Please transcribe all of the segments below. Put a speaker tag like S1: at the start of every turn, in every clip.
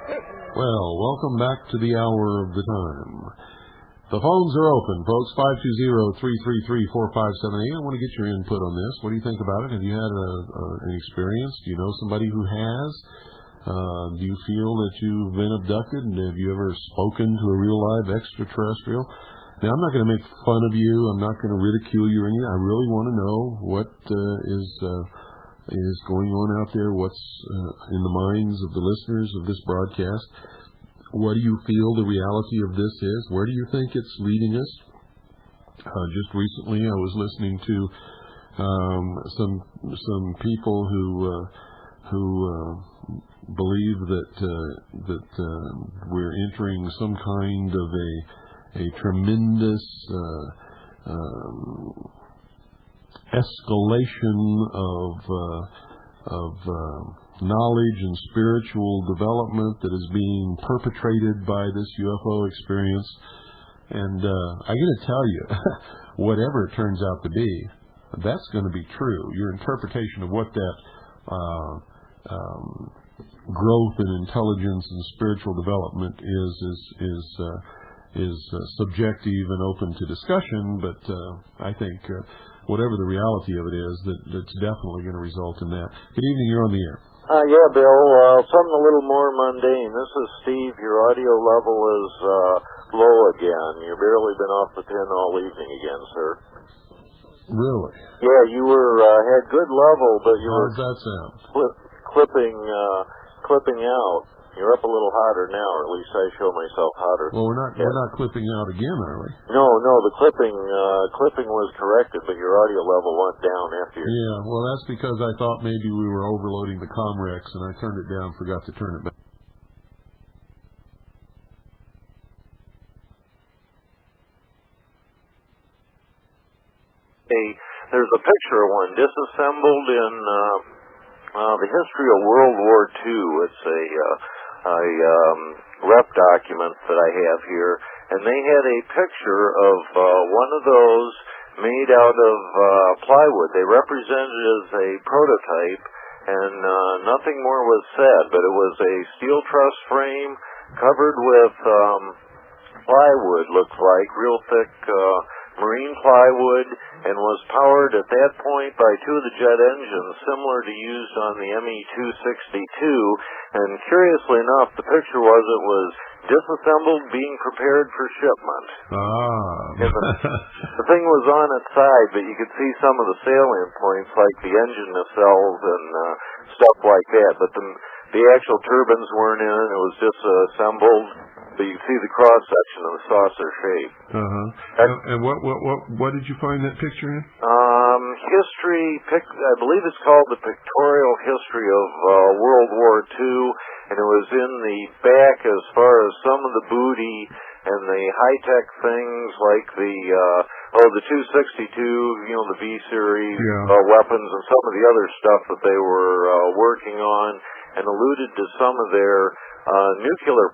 S1: Well, welcome back to the hour of the time. The phones are open, folks. 520-333-4578. I want to get your input on this. What do you think about it? Have you had an experience? Do you know somebody who has? Do you feel that you've been abducted? And have you ever spoken to a real live extraterrestrial? Now, I'm not going to make fun of you. I'm not going to ridicule you or anything. I really want to know what is going on out there, what's in the minds of the listeners of this broadcast. What do you feel the reality of this is? Where do you think it's leading us? Just recently, I was listening to some people who believe that we're entering some kind of a tremendous escalation of knowledge and spiritual development that is being perpetrated by this UFO experience. And I got to tell you, whatever it turns out to be, that's going to be true. Your interpretation of what that growth in intelligence and spiritual development is subjective and open to discussion, but I think whatever the reality of it is, that's definitely going to result in that. Good evening, you're on the air.
S2: Yeah, Bill, something a little more mundane. This is Steve. Your audio level is low again. You've barely been off the pin all evening again, sir.
S1: Really?
S2: Yeah, you had good level, but you
S1: were... How does that sound?
S2: Clipping out. You're up a little hotter now, or at least I show myself hotter.
S1: Well, we're not clipping out again, are we?
S2: No, the clipping was corrected, but your audio level went down after you.
S1: Yeah, well, that's because I thought maybe we were overloading the Comrex, and I turned it down, forgot to turn it back.
S2: There's a picture of one disassembled in the history of World War II. It's a rep document that I have here, and they had a picture of one of those made out of plywood. They represented it as a prototype, and nothing more was said, but it was a steel truss frame covered with plywood, looks like, real thick marine plywood, and was powered at that point by two of the jet engines similar to used on the ME-262. And curiously enough, the picture was it was disassembled, being prepared for shipment. And the thing was on its side, but you could see some of the salient points, like the engine nacelles and stuff like that. But the actual turbines weren't in it. It was disassembled. But you can see the cross section of the saucer shape.
S1: And what did you find that picture in?
S2: I believe it's called the Pictorial History of World War II, and it was in the back as far as some of the booty and the high-tech things like the 262, the V-series weapons, and some of the other stuff that they were working on, and alluded to some of their nuclear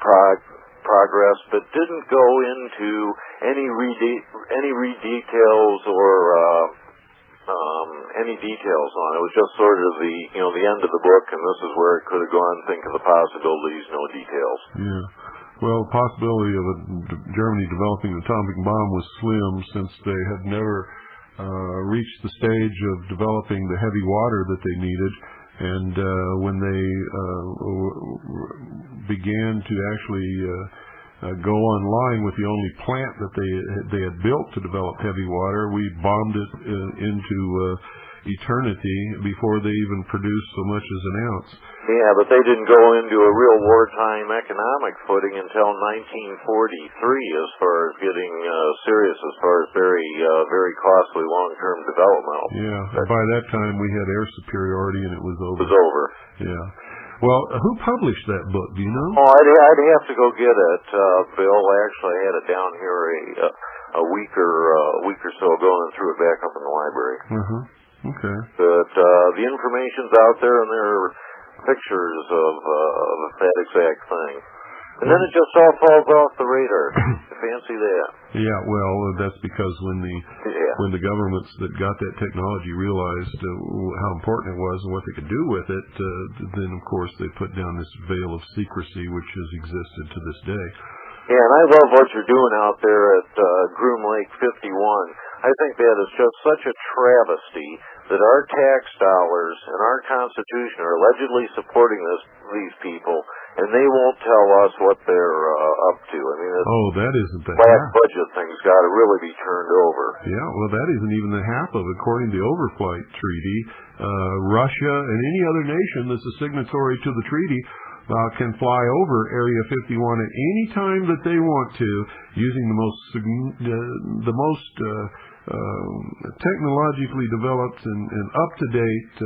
S2: progress, but didn't go into any details or any details on it. It was just sort of the end of the book, and this is where it could have gone. Think of the possibilities, no details.
S1: Yeah. Well, the possibility of Germany developing an atomic bomb was slim, since they had never reached the stage of developing the heavy water that they needed. And when they began to actually go online with the only plant that they had built to develop heavy water, we bombed it into eternity before they even produced so much as an ounce.
S2: Yeah, but they didn't go into a real wartime economic footing until 1943, as far as getting serious, as far as very costly long-term development.
S1: Yeah, and by that time we had air superiority and it was over.
S2: It was over.
S1: Yeah. Well, who published that book? Do you know?
S2: Oh, I'd have to go get it, Bill. I actually had it down here a week or so ago, and threw it back up in the library.
S1: Okay.
S2: But the information's out there, and there are pictures of that exact thing. And then it just all falls off the radar. If Fancy that.
S1: Yeah, well, that's because when the governments that got that technology realized how important it was and what they could do with it, then of course they put down this veil of secrecy which has existed to this day.
S2: Yeah, and I love what you're doing out there at Groom Lake 51. I think that is just such a travesty that our tax dollars and our Constitution are allegedly supporting these people, and they won't tell us what they're up to. I mean,
S1: that isn't the
S2: black
S1: half.
S2: budget thing's got to really be turned over.
S1: Yeah, well, that isn't even the half of it. According to the Overflight Treaty, Russia and any other nation that's a signatory to the treaty can fly over Area 51 at any time that they want to, using the most technologically developed and up-to-date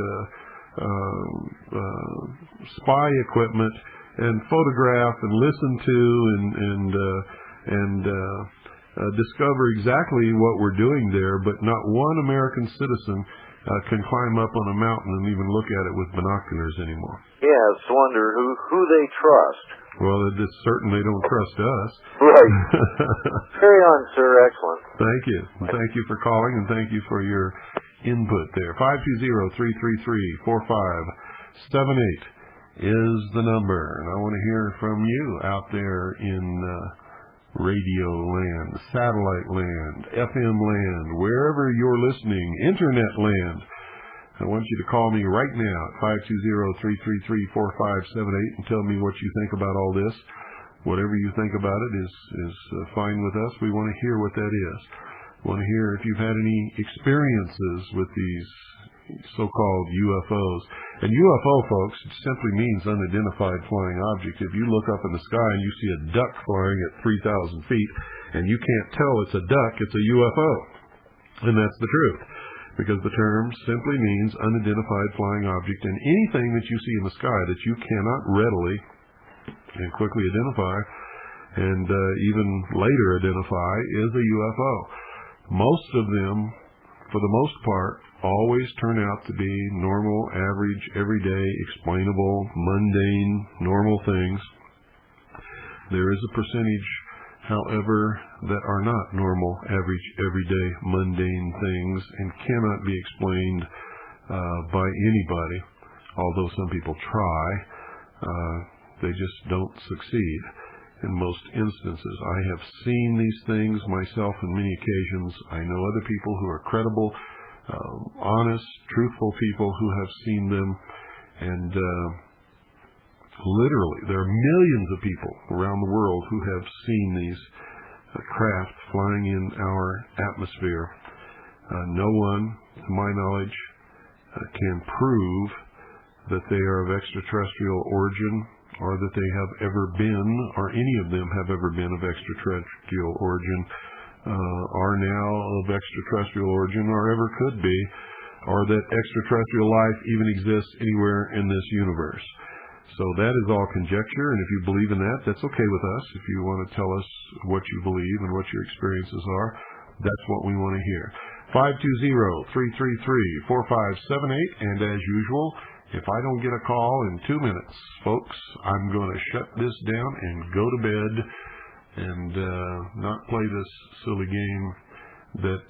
S1: spy equipment, and photograph and listen to and discover exactly what we're doing there. But not one American citizen can climb up on a mountain and even look at it with binoculars anymore.
S2: Yeah, it's a wonder who they trust.
S1: Well, it's certain they don't trust us.
S2: Right. Carry on, sir. Excellent.
S1: Thank you. Thank you for calling, and thank you for your input there. 520-333-4578 is the number, and I want to hear from you out there in radio land, satellite land, FM land, wherever you're listening, internet land. I want you to call me right now at 520-333-4578 and tell me what you think about all this. Whatever you think about it is fine with us. We want to hear what that is. We want to hear if you've had any experiences with these so-called UFOs. And UFO, folks, it simply means unidentified flying object. If you look up in the sky and you see a duck flying at 3,000 feet and you can't tell it's a duck, it's a UFO. And that's the truth, because the term simply means unidentified flying object, and anything that you see in the sky that you cannot readily and quickly identify and even later identify is a UFO. Most of them, for the most part, always turn out to be normal, average, everyday, explainable, mundane, normal things. There is a percentage, however, that are not normal, average, everyday, mundane things and cannot be explained by anybody, although some people try. They just don't succeed in most instances. I have seen these things myself on many occasions. I know other people who are credible, honest, truthful people who have seen them, and literally there are millions of people around the world who have seen these craft flying in our atmosphere. No one, to my knowledge, can prove that they are of extraterrestrial origin, or that they have ever been, or any of them have ever been of extraterrestrial origin, are now of extraterrestrial origin, or ever could be, or that extraterrestrial life even exists anywhere in this universe. So that is all conjecture, and if you believe in that, that's okay with us. If you want to tell us what you believe and what your experiences are, that's what we want to hear. 520-333-4578, and as usual, if I don't get a call in 2 minutes, folks, I'm going to shut this down and go to bed and not play this silly game that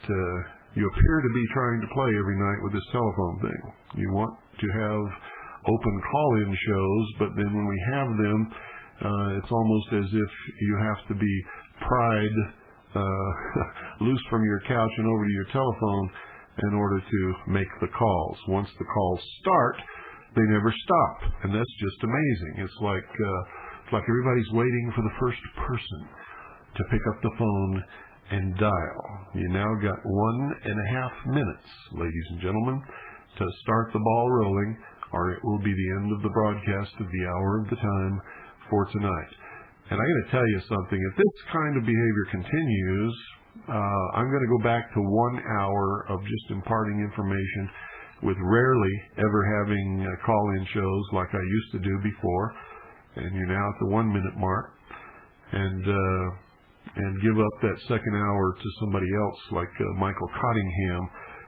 S1: you appear to be trying to play every night with this telephone thing. You want to have open call-in shows, but then when we have them, it's almost as if you have to be pried loose from your couch and over to your telephone in order to make the calls. Once the calls start, they never stop, and that's just amazing. It's like everybody's waiting for the first person to pick up the phone and dial. You now got 1.5 minutes, ladies and gentlemen, to start the ball rolling, or it will be the end of the broadcast of the hour of the time for tonight. And I got to tell you something. If this kind of behavior continues, I'm going to go back to 1 hour of just imparting information, with rarely ever having call-in shows like I used to do before. And you're now at the 1 minute mark, and give up that second hour to somebody else like Michael Cottingham,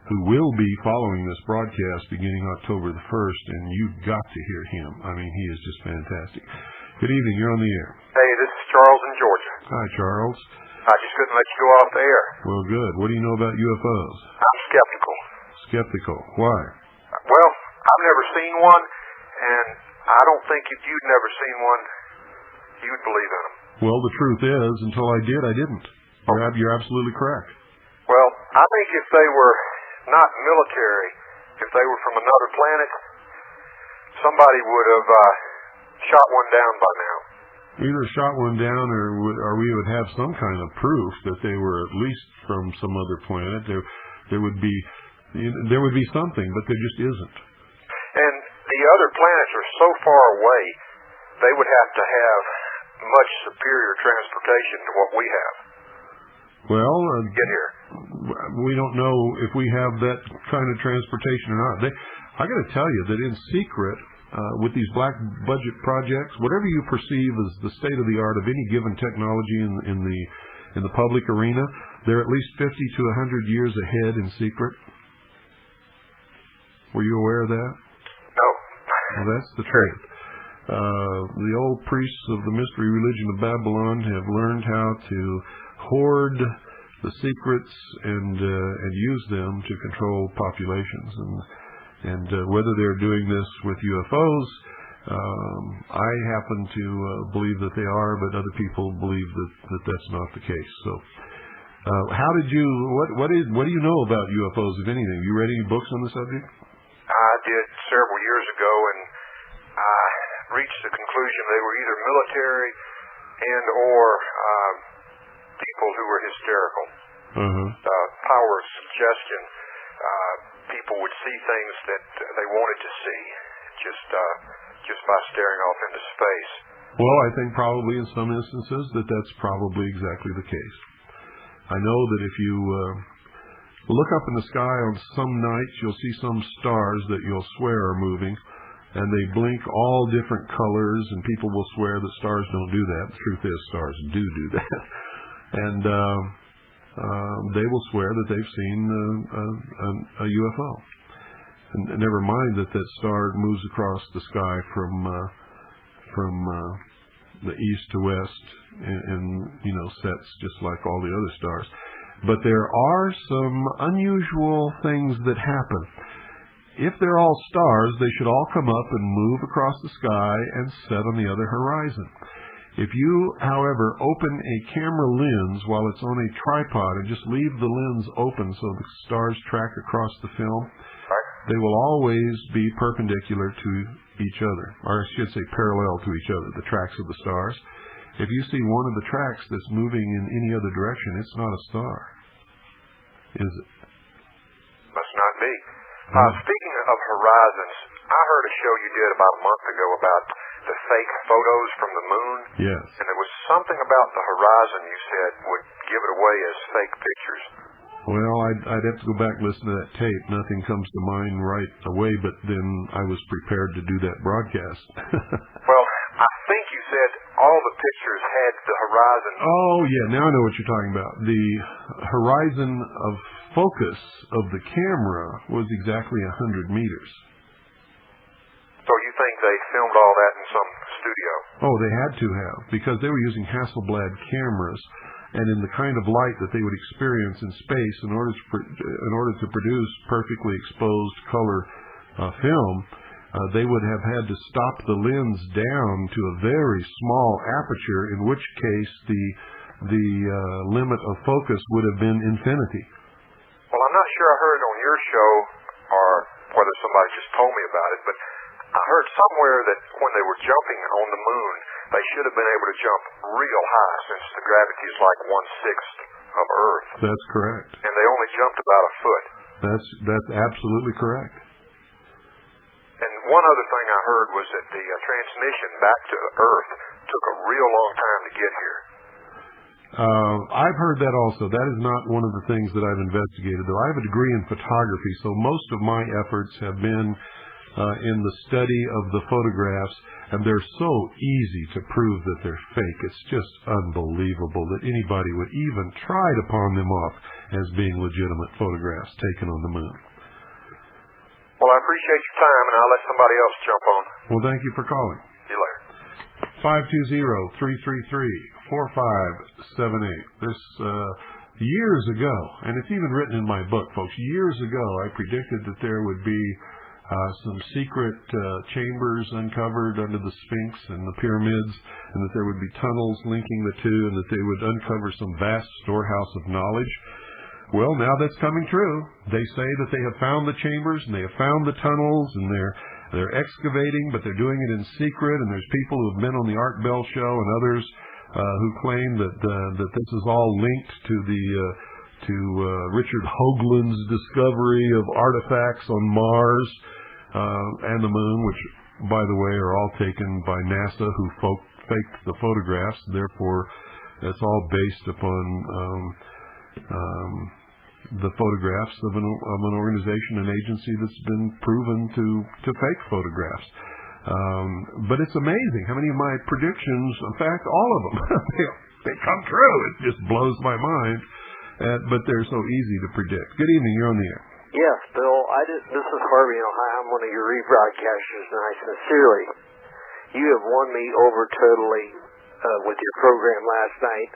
S1: who will be following this broadcast beginning October the 1st, and you've got to hear him. I mean, he is just fantastic. Good evening. You're on the air.
S3: Hey, this is Charles in Georgia.
S1: Hi, Charles.
S3: I just couldn't let you go off the air.
S1: Well, good. What do you know about UFOs?
S3: I'm skeptical.
S1: Skeptical. Why?
S3: Well, I've never seen one, and I don't think if you'd never seen one, you'd believe in them.
S1: Well, the truth is, until I did, I didn't. You're absolutely correct.
S3: Well, I think if they were not military, if they were from another planet, somebody would have shot one down by now.
S1: Either shot one down, or we would have some kind of proof that they were at least from some other planet. There would be something, but there just isn't.
S3: And the other planets are so far away, they would have to have much superior transportation to what we have.
S1: Well,
S3: get here.
S1: We don't know if we have that kind of transportation or not. I got to tell you that in secret, with these black budget projects, whatever you perceive as the state of the art of any given technology in the public arena, they're at least 50 to 100 years ahead in secret. Were you aware of that?
S3: No.
S1: Well, that's the truth. The old priests of the mystery religion of Babylon have learned how to hoard the secrets and use them to control populations. And whether they're doing this with UFOs, I happen to believe that they are, but other people believe that that's not the case. So, what do you know about UFOs, if anything? You read any books on the subject?
S3: I did several years ago, and I reached the conclusion they were either military and or people who were hysterical. Power of suggestion. People would see things that they wanted to see just by staring off into space.
S1: Well, I think probably in some instances that's probably exactly the case. I know that if you look up in the sky on some nights, you'll see some stars that you'll swear are moving, and they blink all different colors, and people will swear that stars don't do that. The truth is, stars do that. And they will swear that they've seen a UFO. And never mind that star moves across the sky from the east to west and sets just like all the other stars. But there are some unusual things that happen. If they're all stars, they should all come up and move across the sky and set on the other horizon. If you, however, open a camera lens while it's on a tripod and just leave the lens open so the stars track across the film, they will always be perpendicular to each other, or I should say parallel to each other, the tracks of the stars. If you see one of the tracks that's moving in any other direction, it's not a star, is it?
S3: Must not be. Speaking of horizons, I heard a show you did about a month ago about the fake photos from the moon.
S1: Yes.
S3: And there was something about the horizon you said would give it away as fake pictures.
S1: Well, I'd have to go back and listen to that tape. Nothing comes to mind right away, but then I was prepared to do that broadcast.
S3: Well, I think you said all the pictures had the horizon.
S1: Oh, yeah. Now I know what you're talking about. The horizon of focus of the camera was exactly 100 meters.
S3: So you think they filmed all that in some studio?
S1: Oh, they had to have, because they were using Hasselblad cameras, and in the kind of light that they would experience in space, in order to produce perfectly exposed color film, they would have had to stop the lens down to a very small aperture, in which case the limit of focus would have been infinity.
S3: Well, I'm not sure I heard it on your show or whether somebody just told me about it, but I heard somewhere that when they were jumping on the moon, they should have been able to jump real high since the gravity is like 1/6 of Earth.
S1: That's correct.
S3: And they only jumped about a foot.
S1: That's absolutely correct.
S3: And one other thing I heard was that the transmission back to Earth took a real long time to get here.
S1: I've heard that also. That is not one of the things that I've investigated, though. I have a degree in photography, so most of my efforts have been in the study of the photographs, and they're so easy to prove that they're fake. It's just unbelievable that anybody would even try to pawn them off as being legitimate photographs taken on the moon.
S3: Well, I appreciate your time, and I'll let somebody else jump on.
S1: Well, thank you for calling.
S3: See you later.
S1: 520-333 4578. This years ago, and it's even written in my book, folks. Years ago, I predicted that there would be some secret chambers uncovered under the Sphinx and the pyramids, and that there would be tunnels linking the two, and that they would uncover some vast storehouse of knowledge. Well, now that's coming true. They say that they have found the chambers and they have found the tunnels, and they're excavating, but they're doing it in secret. And there's people who have been on the Art Bell show and others who claim that this is all linked to Richard Hoagland's discovery of artifacts on Mars and the Moon, which, by the way, are all taken by NASA, who faked the photographs. Therefore, it's all based upon the photographs of an organization, an agency that's been proven to fake photographs. But it's amazing how many of my predictions, in fact, all of them, they come true. It just blows my mind. But they're so easy to predict. Good evening. You're on the air.
S4: Yes, Bill. This is Harvey in Ohio. I'm one of your rebroadcasters, and I sincerely, you have won me over totally with your program last night.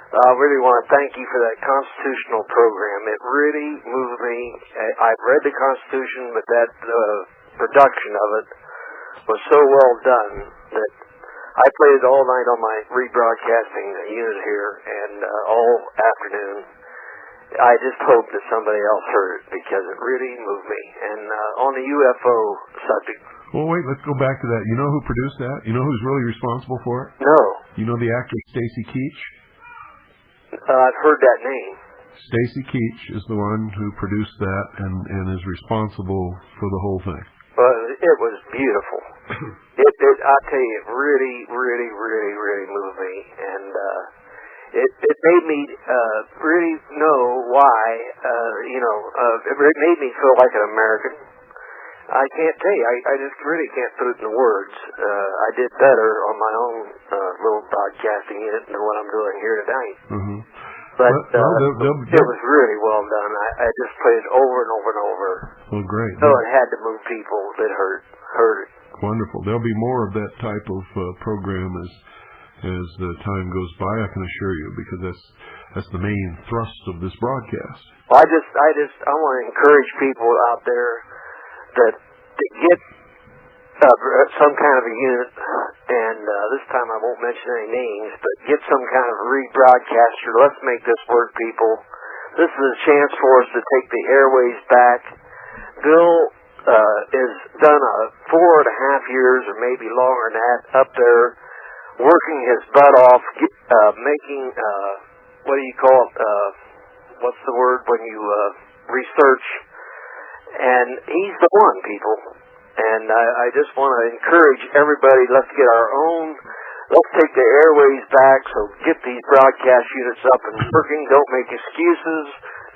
S4: I really want to thank you for that constitutional program. It really moved me. I've read the Constitution, but that production of it was so well done that I played it all night on my rebroadcasting unit here, and all afternoon. I just hope that somebody else heard it, because it really moved me. And on the UFO subject.
S1: Well, wait, let's go back to that. You know who produced that? You know who's really responsible for it?
S4: No.
S1: You know the actor Stacy Keach?
S4: I've heard that name.
S1: Stacy Keach is the one who produced that and is responsible for the whole thing.
S4: It was beautiful. I tell you, it really, really, really, really moved me, and it made me really know why. It made me feel like an American. I can't tell you. I just really can't put it in words. I did better on my own little broadcasting unit than what I'm doing here tonight. Mm-hmm. But it was really well done. I just played it over and over and over.
S1: Well, great.
S4: So it had to move people that heard it.
S1: Wonderful. There'll be more of that type of program as the time goes by, I can assure you, because that's the main thrust of this broadcast.
S4: Well, I want to encourage people out there that get some kind of a unit, and this time I won't mention any names, but get some kind of rebroadcaster. Let's make this work, people. This is a chance for us to take the airways back. Bill has done 4.5 years, or maybe longer than that, up there, working his butt off, making, what do you call it, what's the word when you research, and he's the one, people. And I just want to encourage everybody, let's take the airways back, so get these broadcast units up and working. Don't make excuses.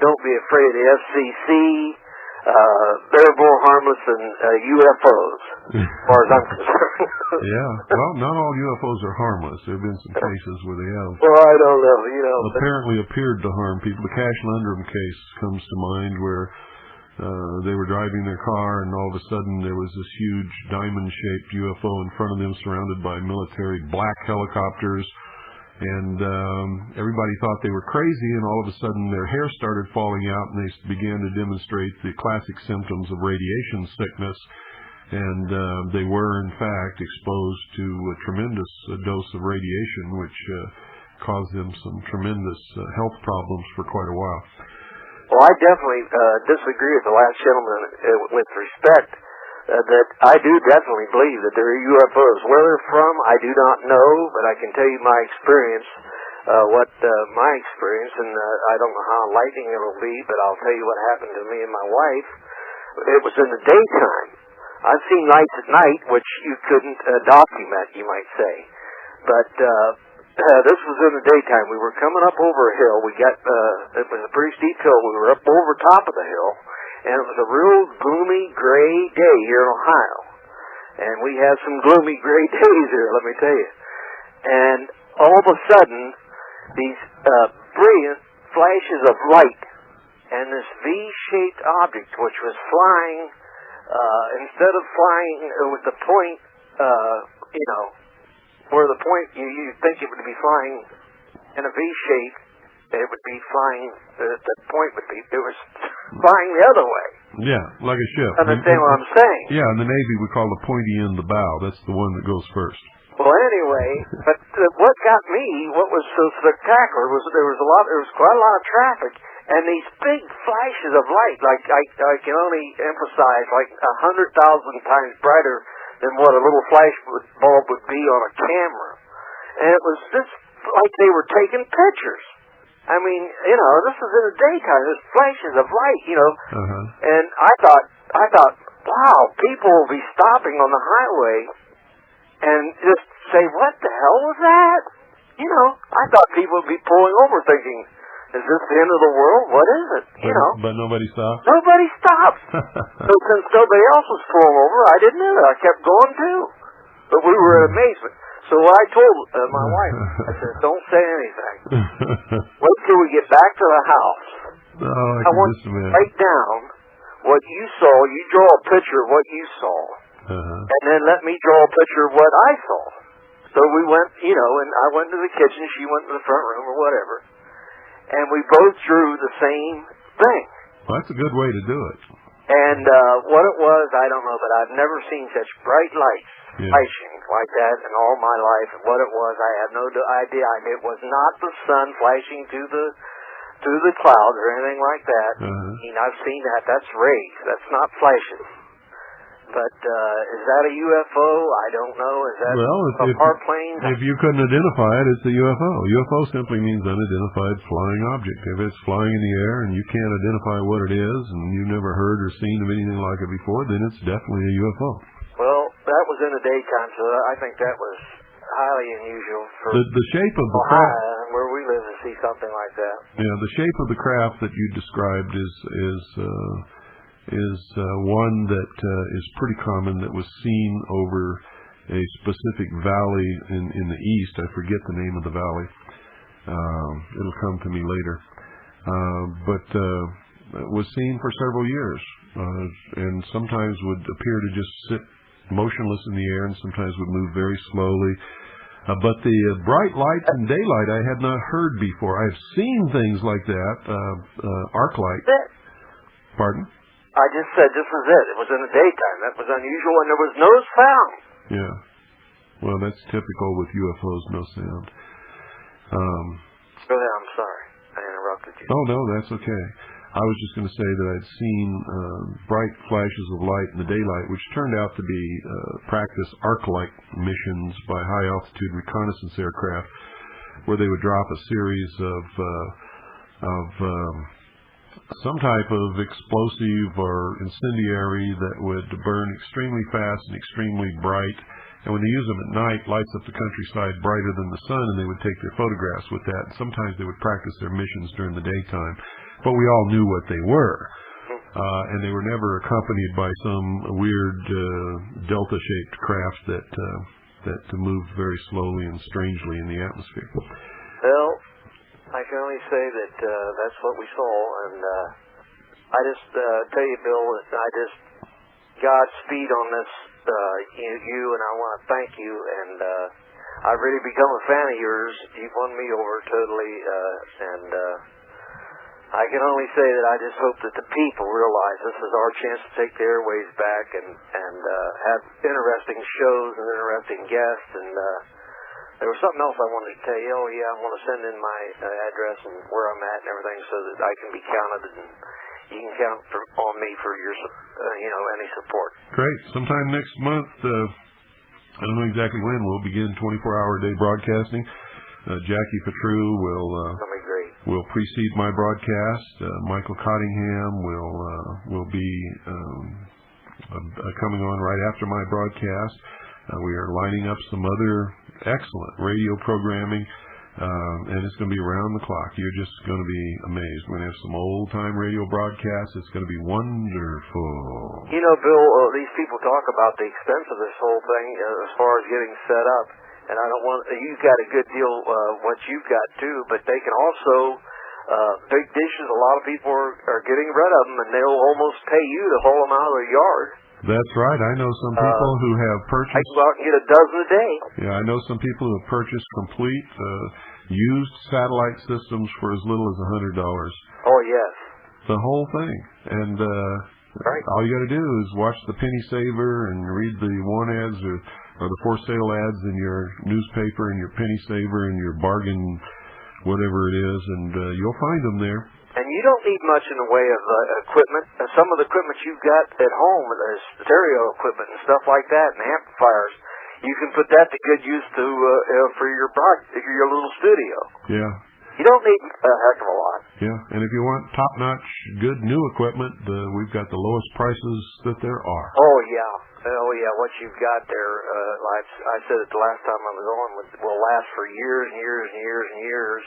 S4: Don't be afraid of the FCC. They're more harmless than UFOs, as far as I'm concerned.
S1: Yeah, well, not all UFOs are harmless. There have been some cases where they have.
S4: Well, I don't know,
S1: apparently appeared to harm people. The Cash Lundgren case comes to mind, where they were driving their car, and all of a sudden there was this huge diamond-shaped UFO in front of them, surrounded by military black helicopters. And everybody thought they were crazy, and all of a sudden their hair started falling out, and they began to demonstrate the classic symptoms of radiation sickness. And they were, in fact, exposed to a tremendous dose of radiation, which caused them some tremendous health problems for quite a while.
S4: Well, I definitely disagree with the last gentleman with respect. That I do definitely believe that there are UFOs. Where they're from, I do not know, but I can tell you my experience, my experience, and I don't know how enlightening it will be, but I'll tell you what happened to me and my wife. It was in the daytime. I've seen lights at night, which you couldn't document, you might say. But this was in the daytime. We were coming up over a hill. It was a pretty steep hill. We were up over top of the hill. And it was a real gloomy, gray day here in Ohio. And we have some gloomy, gray days here, let me tell you. And all of a sudden, these brilliant flashes of light and this V-shaped object, which was flying, instead of flying with the point, where the point, you think it would be flying in a V shape, it would be flying, the point would be, it was flying the other way.
S1: Yeah, like a ship.
S4: Understand what I'm saying?
S1: Yeah, in the Navy we call the pointy end the bow. That's the one that goes first.
S4: Well, anyway, but what got me, what was so spectacular was there was quite a lot of traffic, and these big flashes of light, like I can only emphasize, like 100,000 times brighter than what a little flash bulb would be on a camera. And it was just like they were taking pictures. I mean, this was in the daytime. There's flashes of light, And I thought, wow, people will be stopping on the highway and just say, what the hell was that? I thought people would be pulling over thinking, is this the end of the world? What is it?
S1: But nobody stopped?
S4: Nobody stopped. So since nobody else was pulling over, I didn't either. I kept going too. But we were in amazement. So I told my wife, I said, don't say anything. Wait till we get back to the house.
S1: Oh,
S4: I want you to write down what you saw. You draw a picture of what you saw. And then let me draw a picture of what I saw. So we went, and I went to the kitchen, she went to the front room or whatever. And we both drew the same thing.
S1: Well, that's a good way to do it.
S4: And what it was, I don't know, but I've never seen such bright lights flashing like that in all my life. And what it was, I have no idea. It was not the sun flashing through the clouds or anything like that. I mean, I've seen that. That's rays. That's not flashes. But is that a UFO? I don't know. Is that a part plane?
S1: If you couldn't identify it, it's a UFO. UFO simply means unidentified flying object. If it's flying in the air and you can't identify what it is and you've never heard or seen of anything like it before, then it's definitely a UFO.
S4: Well, that was in the daytime, so I think that was highly unusual for
S1: the shape of the craft,
S4: where we live, to see something like that.
S1: Yeah, the shape of the craft that you described is one that is pretty common, that was seen over a specific valley in the east. I forget the name of the valley. It'll come to me later. But it was seen for several years, and sometimes would appear to just sit motionless in the air, and sometimes would move very slowly. But the bright lights and daylight I had not heard before. I've seen things like that, arc light. Pardon?
S4: I just said this was it. It was in the daytime. That was unusual, and there was no sound.
S1: Yeah. Well, that's typical with UFOs, no sound.
S4: Go ahead. I'm sorry. I interrupted you.
S1: Oh, no, that's okay. I was just going to say that I'd seen bright flashes of light in the daylight, which turned out to be practice arc-light missions by high-altitude reconnaissance aircraft, where they would drop a series of some type of explosive or incendiary that would burn extremely fast and extremely bright. And when they use them at night, lights up the countryside brighter than the sun, and they would take their photographs with that. And sometimes they would practice their missions during the daytime. But we all knew what they were. And they were never accompanied by some weird delta-shaped craft that moved very slowly and strangely in the atmosphere.
S4: Well, I can only say that that's what we saw, and I just tell you, Bill, Godspeed on this, you, and I want to thank you, and I've really become a fan of yours. You've won me over totally, and I can only say that I just hope that the people realize this is our chance to take the airways back and have interesting shows and interesting guests, and there was something else I wanted to tell you. Oh, yeah, I want to send in my address and where I'm at and everything so that I can be counted, and you can count on me for your, any support.
S1: Great. Sometime next month, I don't know exactly when, we'll begin 24-hour-a-day broadcasting. Jackie Petru will precede my broadcast. Michael Cottingham will be coming on right after my broadcast. We are lining up some other excellent radio programming, and it's going to be around the clock. You're just going to be amazed. We're going to have some old-time radio broadcasts. It's going to be wonderful.
S4: You know, Bill, these people talk about the expense of this whole thing as far as getting set up, and I don't want. You've got a good deal what you've got too, but they can also big dishes. A lot of people are getting rid of them, and they'll almost pay you to haul them out of their yard.
S1: That's right. I know some people who have purchased...
S4: I can go out and get a dozen a day.
S1: Yeah, I know some people who have purchased complete used satellite systems for as little as $100.
S4: Oh, yes.
S1: The whole thing. And
S4: right.
S1: all you got to do is watch the penny saver and read the want ads or the for sale ads in your newspaper and your penny saver and your bargain, whatever it is, and you'll find them there.
S4: And you don't need much in the way of equipment. Some of the equipment you've got at home, stereo equipment and stuff like that, and amplifiers, you can put that to good use for your little studio.
S1: Yeah.
S4: You don't need a heck of a lot.
S1: Yeah, and if you want top-notch, good new equipment, we've got the lowest prices that there are.
S4: Oh yeah, what you've got there, like I said it the last time I was on, will last for years and years and years and years.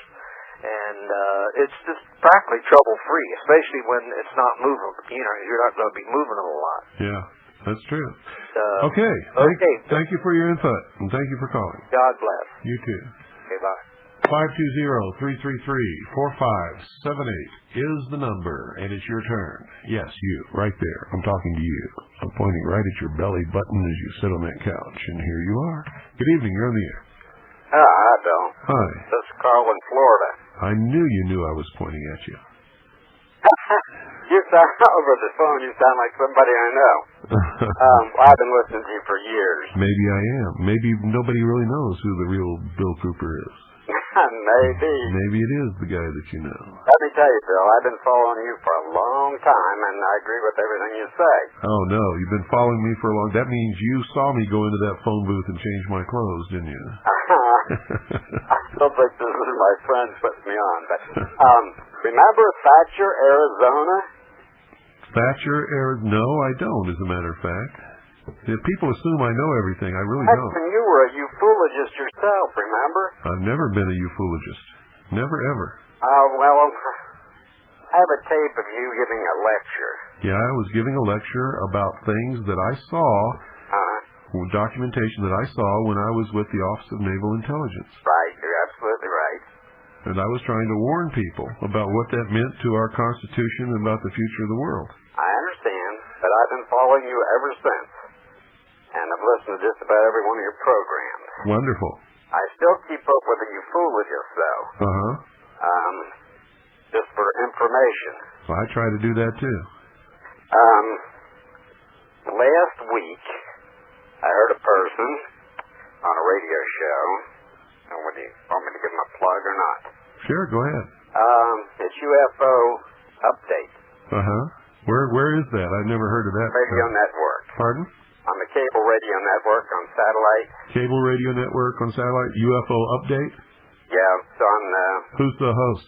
S4: And it's just practically trouble-free, especially when it's not moving. You're not going to be moving a lot.
S1: Yeah, that's true.
S4: Okay.
S1: Thank you for your input, and thank you for calling.
S4: God bless.
S1: You too.
S4: Okay, bye.
S1: 520-333-4578 is the number, and it's your turn. Yes, you, right there. I'm talking to you. I'm pointing right at your belly button as you sit on that couch, and here you are. Good evening. You're on the air.
S2: Hi, Bill.
S1: Hi.
S2: This is Carl in Florida.
S1: I knew you knew I was pointing at you.
S2: You sound over the phone. You sound like somebody I know. I've been listening to you for years.
S1: Maybe I am. Maybe nobody really knows who the real Bill Cooper is.
S2: Maybe.
S1: Maybe it is the guy that you know.
S2: Let me tell you, Bill, I've been following you for a long time, and I agree with everything you say.
S1: Oh, no. You've been following me for a long... That means you saw me go into that phone booth and change my clothes, didn't you?
S2: I still think this is my friend putting me on. But remember Thatcher, Arizona?
S1: Thatcher, Arizona? No, I don't, as a matter of fact. If people assume I know everything, I really
S2: Heck,
S1: don't.
S2: when you were a ufologist yourself, remember?
S1: I've never been a ufologist. Never, ever.
S2: Well, I have a tape of you giving a lecture.
S1: Yeah, I was giving a lecture about things that I saw, documentation that I saw when I was with the Office of Naval Intelligence.
S2: Right, you're absolutely right.
S1: And I was trying to warn people about what that meant to our Constitution and about the future of the world.
S2: I understand, but I've been following you ever since. And I've listened to just about every one of your programs.
S1: Wonderful.
S2: I still keep up with the ufologists, though. Just for information.
S1: Well, I try to do that, too.
S2: Last week, I heard a person on a radio show. Would you want me to give him a plug or not?
S1: Sure, go ahead.
S2: It's UFO Update.
S1: Where is that? I've never heard of that.
S2: Radio Network.
S1: Pardon?
S2: On the Cable Radio Network on satellite.
S1: Cable Radio Network on satellite. UFO Update?
S2: Yeah, it's on...
S1: Who's the host?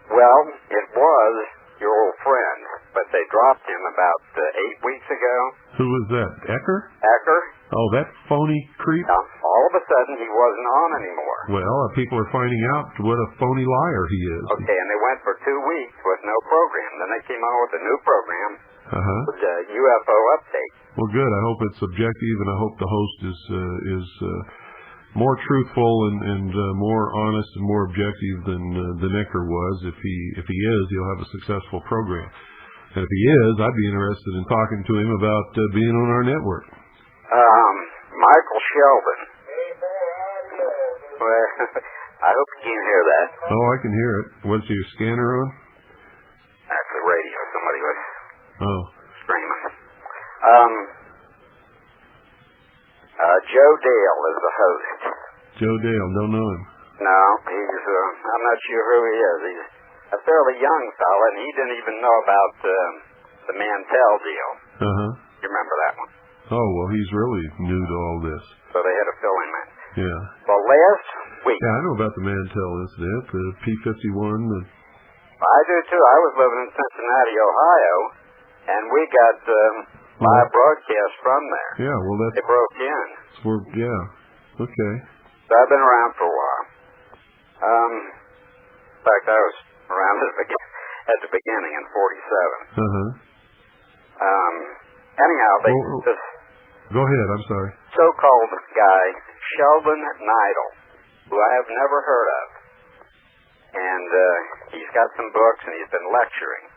S2: Well, it was your old friend, but they dropped him about 8 weeks ago.
S1: Who was that? Ecker?
S2: Ecker.
S1: Oh, that phony creep?
S2: Now, all of a sudden, he wasn't on anymore.
S1: Well, people are finding out what a phony liar he is.
S2: Okay, and they went for 2 weeks with no program. Then they came on with a new program. With the UFO Update.
S1: Well, good. I hope it's objective, and I hope the host is more truthful and more honest and more objective than Ecker was. If he is, he'll have a successful program. And if he is, I'd be interested in talking to him about being on our network.
S2: Michael Sheldon. Well, I hope you can hear that.
S1: Oh, I can hear it. What's your scanner on?
S2: That's the radio. Somebody was screaming. Joe Dale is the host.
S1: Joe Dale, don't know him.
S2: No, he's, I'm not sure who he is. He's a fairly young fella, and he didn't even know about the Mantell deal. You remember that one?
S1: Oh, well, he's really new to all this.
S2: So they had to fill him in.
S1: Yeah.
S2: Well, last week...
S1: Yeah, I know about the Mantell incident, the P-51.
S2: I do, too. I was living in Cincinnati, Ohio, and we got live broadcasts from there.
S1: Yeah, well, that's...
S2: They broke in.
S1: Yeah, okay.
S2: So I've been around for a while. In fact, I was around at the beginning in 47. Anyhow, this...
S1: Go ahead, I'm sorry.
S2: So-called guy, Sheldon Neidl, who I have never heard of. And he's got some books, and he's been lecturing.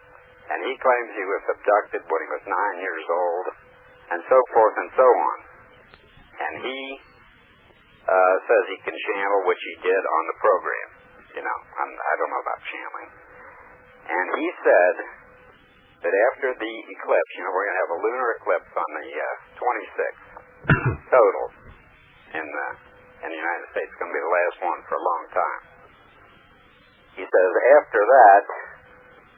S5: and he claims he was abducted when he was 9 years old, and so forth and so on. And he says he can channel, which he did on the program. You know, I don't know about channeling. And he said that after the eclipse, you know, we're going to have a lunar eclipse on the 26th total in the United States. It's going to be the last one for a long time. He says after that,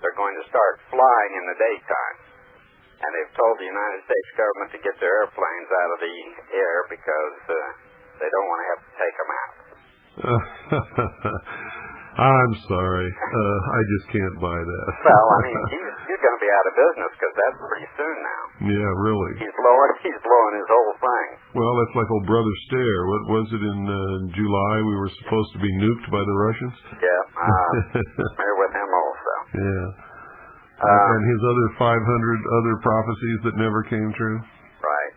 S5: they're going to start flying in the daytime. And they've told the United States government to get their airplanes out of the air because they don't want to have to take them out.
S1: I'm sorry. I just can't buy that.
S5: Well, I mean, he's going to be out of business because that's pretty soon now.
S1: Yeah, really.
S5: He's blowing his whole thing.
S1: Well, that's like old Brother Stare. What was it in July? We were supposed to be nuked by the Russians?
S5: Yeah, familiar with him also.
S1: Yeah. And his other 500 other prophecies that never came true?
S5: Right.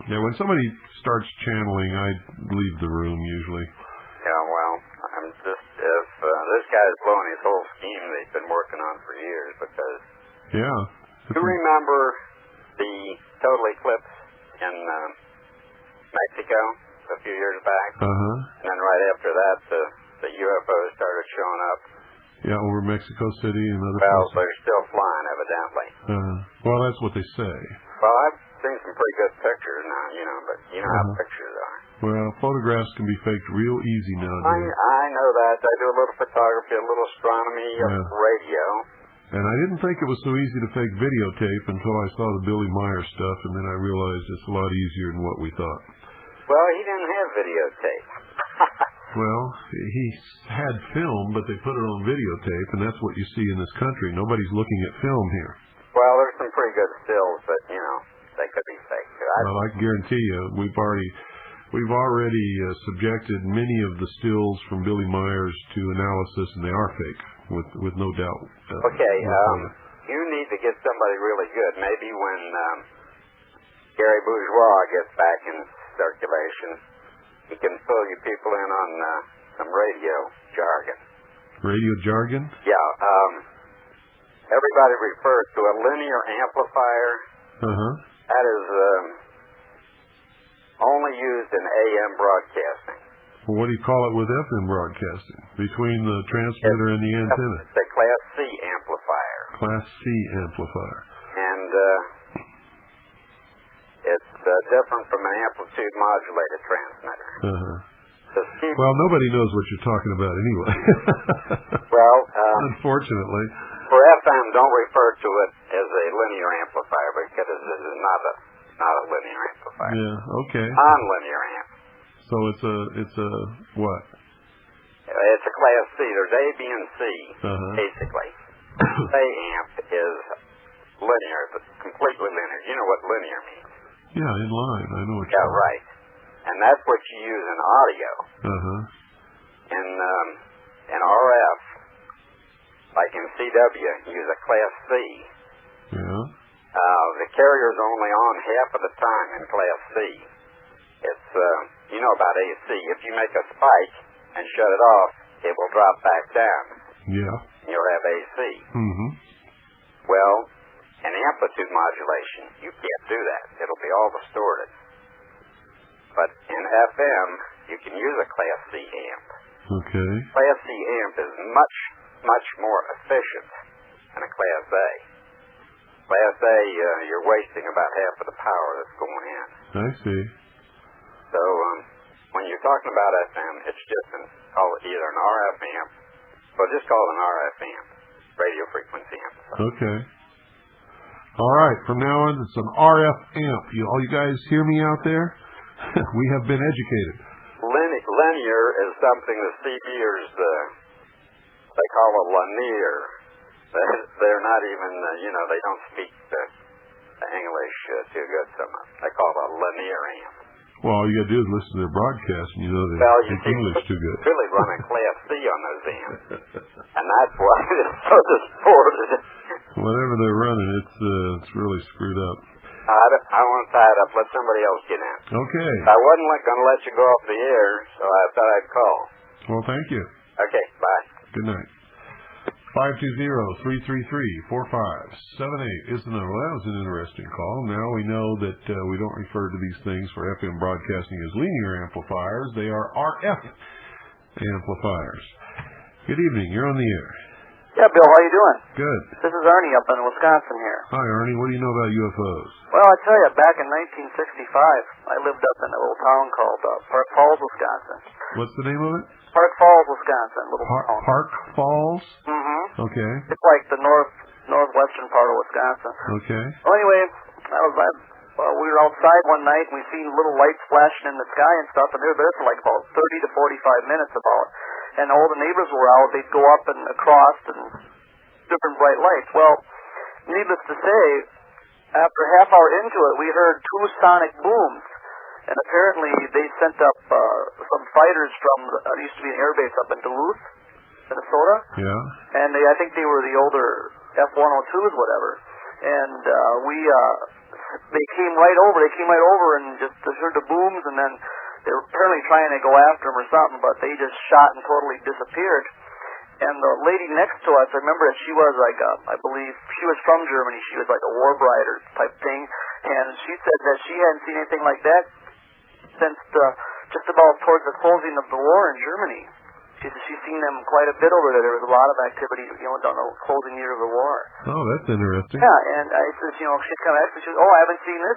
S1: Yeah, when somebody starts channeling, I leave the room usually.
S5: Yeah, well, I'm just, if this guy's blowing his whole scheme that he's been working on for years, because
S1: yeah,
S5: you remember the total eclipse in Mexico a few years back? And then right after that, the UFOs started showing up.
S1: Yeah, over Mexico City and other
S5: places. Well,
S1: places.
S5: they're still flying, evidently.
S1: Well, that's what they say.
S5: Well, I've seen some pretty good pictures now, you know, but you know how pictures are.
S1: Well, photographs can be faked real easy nowadays.
S5: I know that. I do a little photography, a little astronomy, radio.
S1: And I didn't think it was so easy to fake videotape until I saw the Billy Meyer stuff, and then I realized it's a lot easier than what we thought.
S5: Well, he didn't have videotape.
S1: Well, he had film, but they put it on videotape, and that's what you see in this country. Nobody's looking at film here.
S5: Well, there's some pretty good stills, but, you know, they could be fake.
S1: Well, I can guarantee you, we've already subjected many of the stills from Billy Myers to analysis, and they are fake, with no doubt.
S5: Okay, you need to get somebody really good. Maybe when Gary Bourgeois gets back in circulation, he can fill you people in on some radio jargon.
S1: Radio jargon?
S5: Yeah. Everybody refers to a linear amplifier. That is only used in AM broadcasting.
S1: Well, what do you call it with FM broadcasting? Between the transmitter and the antenna?
S5: It's a Class C amplifier.
S1: Class C amplifier.
S5: And it's different from an amplitude modulated transmitter.
S1: Well, nobody knows what you're talking about anyway.
S5: Well,
S1: unfortunately.
S5: For FM, don't refer to it as a linear amplifier because this is not a linear amplifier.
S1: Yeah, okay.
S5: Non-linear amp.
S1: So it's a what?
S5: It's a Class C. There's A, B, and C, basically. A amp is linear, but completely linear. You know what linear means?
S1: Yeah, in line. I know what you mean.
S5: Yeah, right. And that's what you use in audio. In RF, like in CW, you use a Class C.
S1: Yeah.
S5: The carrier's only on half of the time in Class C. It's, you know about AC. If you make a spike and shut it off, it will drop back down.
S1: Yeah.
S5: You'll have AC. Well, in amplitude modulation, you can't do that. It'll be all distorted. But in FM, you can use a Class C amp.
S1: Okay.
S5: Class C amp is much, much more efficient than a Class A. Class A, you're wasting about half of the power that's going in.
S1: I see.
S5: So when you're talking about FM, it's just call it either an RF amp, or just call it an RF amp, radio frequency amplifier.
S1: Okay. All right. From now on, it's an RF amp. All you guys hear me out there? We have been educated.
S5: Linear is something the CBers, they call a linear. They're not even, they don't speak the English too good so much. They call it a linear amp.
S1: Well, all you got to do is listen to their broadcast, and you know they speak English too good.
S5: Really running Class C on those amps. And that's why it's so distorted.
S1: Whatever they're running, it's really screwed up.
S5: I want to tie it up. Let somebody else get in.
S1: Okay.
S5: I wasn't going to let you go off the air, so I thought I'd call.
S1: Well, thank you.
S5: Okay, bye.
S1: Good night. 520-333-4578 is the number. Well, that was an interesting call. Now we know that we don't refer to these things for FM broadcasting as linear amplifiers. They are RF amplifiers. Good evening. You're on the air.
S6: Yeah, Bill, how you doing?
S1: Good.
S6: This is Ernie up in Wisconsin here.
S1: Hi, Ernie. What do you know about UFOs?
S6: Well, I tell you, back in 1965, I lived up in a little town called Park Falls, Wisconsin.
S1: What's the name of it?
S6: Park Falls, Wisconsin, little town.
S1: Park Falls?
S6: Mm-hmm.
S1: Okay.
S6: It's like the northwestern part of Wisconsin.
S1: Okay.
S6: Well, anyway, we were outside one night and we seen little lights flashing in the sky and stuff, and they were there for like about 30 to 45 minutes about. And all the neighbors were out. They'd go up and across and different bright lights. Well, needless to say, after a half hour into it, we heard two sonic booms. And apparently they sent up some fighters from, there used to be an air base up in Duluth, Minnesota.
S1: Yeah.
S6: And I think they were the older F-102s, whatever. And they came right over and just heard the booms, and then they were apparently trying to go after them or something, but they just shot and totally disappeared. And the lady next to us, I remember that she was like, I believe she was from Germany. She was like a war bride or type thing. And she said that she hadn't seen anything like that since just about towards the closing of the war in Germany. She said she's seen them quite a bit over there. There was a lot of activity, down the closing year of the war.
S1: Oh, that's interesting.
S6: Yeah, and I said, she kind of asked me, she goes, I haven't seen this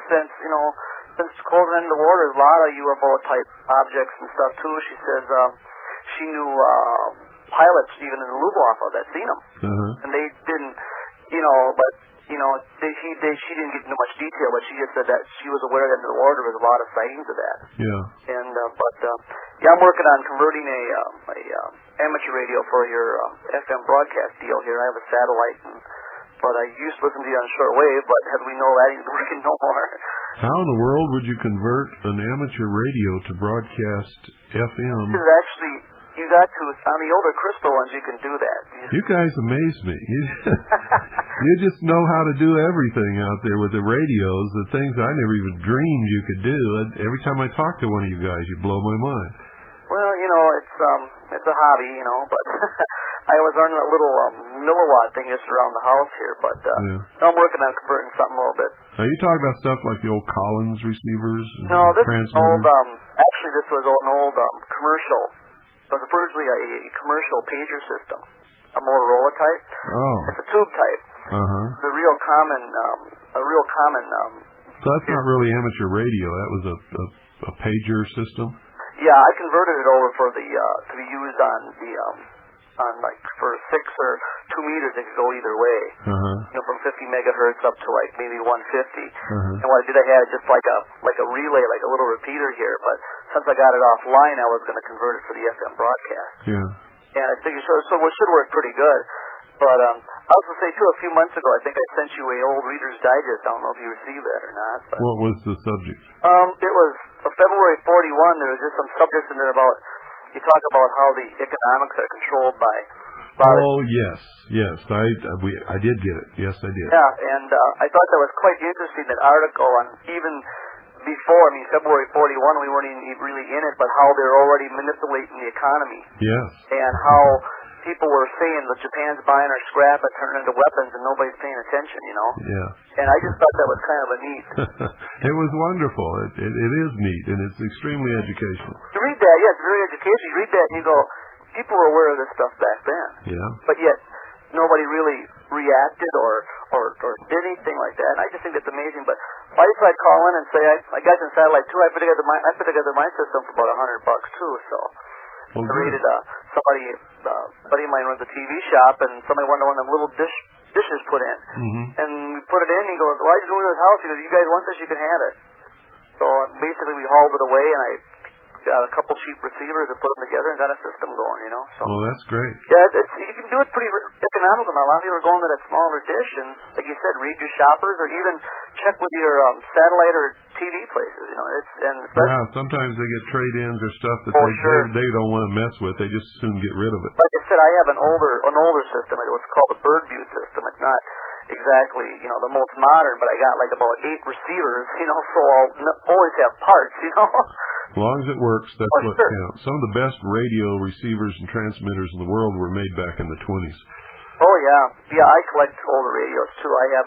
S6: since closing into the war. There's a lot of UFO type objects and stuff too. She says she knew pilots even in the Luftwaffe that seen them, and they didn't, but she didn't get into much detail, but she just said that she was aware that in the war there was a lot of sightings of that.
S1: Yeah.
S6: And I'm working on converting a amateur radio for your FM broadcast deal here. I have a satellite, but I used to listen to you on shortwave, but as we know, that ain't working no more.
S1: How in the world would you convert an amateur radio to broadcast FM?
S6: This is actually, you got to, on the older crystal ones, you can do that.
S1: You guys amaze me. You just know how to do everything out there with the radios, the things I never even dreamed you could do. And every time I talk to one of you guys, you blow my mind.
S6: Well, it's a hobby, but I was learning a little milliwatt thing just around the house here, but I'm working on converting something a little bit.
S1: Now, you talk about stuff like the old Collins receivers and
S6: No, this is
S1: transmitters?
S6: actually this was an old commercial. It was originally a commercial pager system, a Motorola type.
S1: Oh.
S6: It's a tube type.
S1: Uh-huh.
S6: It's a real common.
S1: So that's not really amateur radio. That was a pager system?
S6: Yeah, I converted it over for the to be used on like for 6 or 2 meters. It could go either way. From 50 megahertz up to like maybe 150. And what I did, I had just like a relay, like a little repeater here. But since I got it offline, I was going to convert it for the FM broadcast.
S1: Yeah.
S6: And I think it should work pretty good. But I was going to say too, a few months ago, I think I sent you a old Reader's Digest. I don't know if you received that or not. But,
S1: what was the subject?
S6: It was February 41. There was just some subjects in there about. You talk about how the economics are controlled by.
S1: Oh yes, I did get it. Yes, I did.
S6: Yeah, and I thought that was quite interesting. That article on even before, February 41, we weren't even really in it, but how they're already manipulating the economy.
S1: Yes.
S6: And how people were saying that Japan's buying our scrap and turning into weapons, and nobody's paying attention.
S1: Yeah.
S6: And I just thought that was kind of a neat.
S1: It was wonderful. It is neat, and it's extremely educational.
S6: You read that, yeah, it's very educational. You read that, and you go, people were aware of this stuff back then.
S1: Yeah.
S6: But yet, nobody really reacted or did anything like that. And I just think that's amazing. But I just like call in and say, I got you in satellite too. I put together my system for about $100 too. So I rated somebody of mine runs a TV shop, and somebody wanted one of them little dishes put in. And we put it in. He goes, "Why did you go to this house?" He goes, "You guys want this? You can have it." So basically, we hauled it away, and I got a couple cheap receivers and put them together and got a system going, So,
S1: well, that's great.
S6: Yeah, you can do it pretty economical. Now, a lot of people are going to that smaller dish and, like you said, read your shoppers or even check with your satellite or TV places,
S1: sometimes they get trade-ins or stuff that they don't want to mess with. They just soon get rid of it.
S6: Like I said, I have an older system. It was called the Bird View system. It's not exactly, the most modern, but I got like about 8 receivers, so I'll always have parts,
S1: As long as it works, that's what counts. Some of the best radio receivers and transmitters in the world were made back in the 20s.
S6: Oh, yeah. Yeah, I collect older radios, too. I have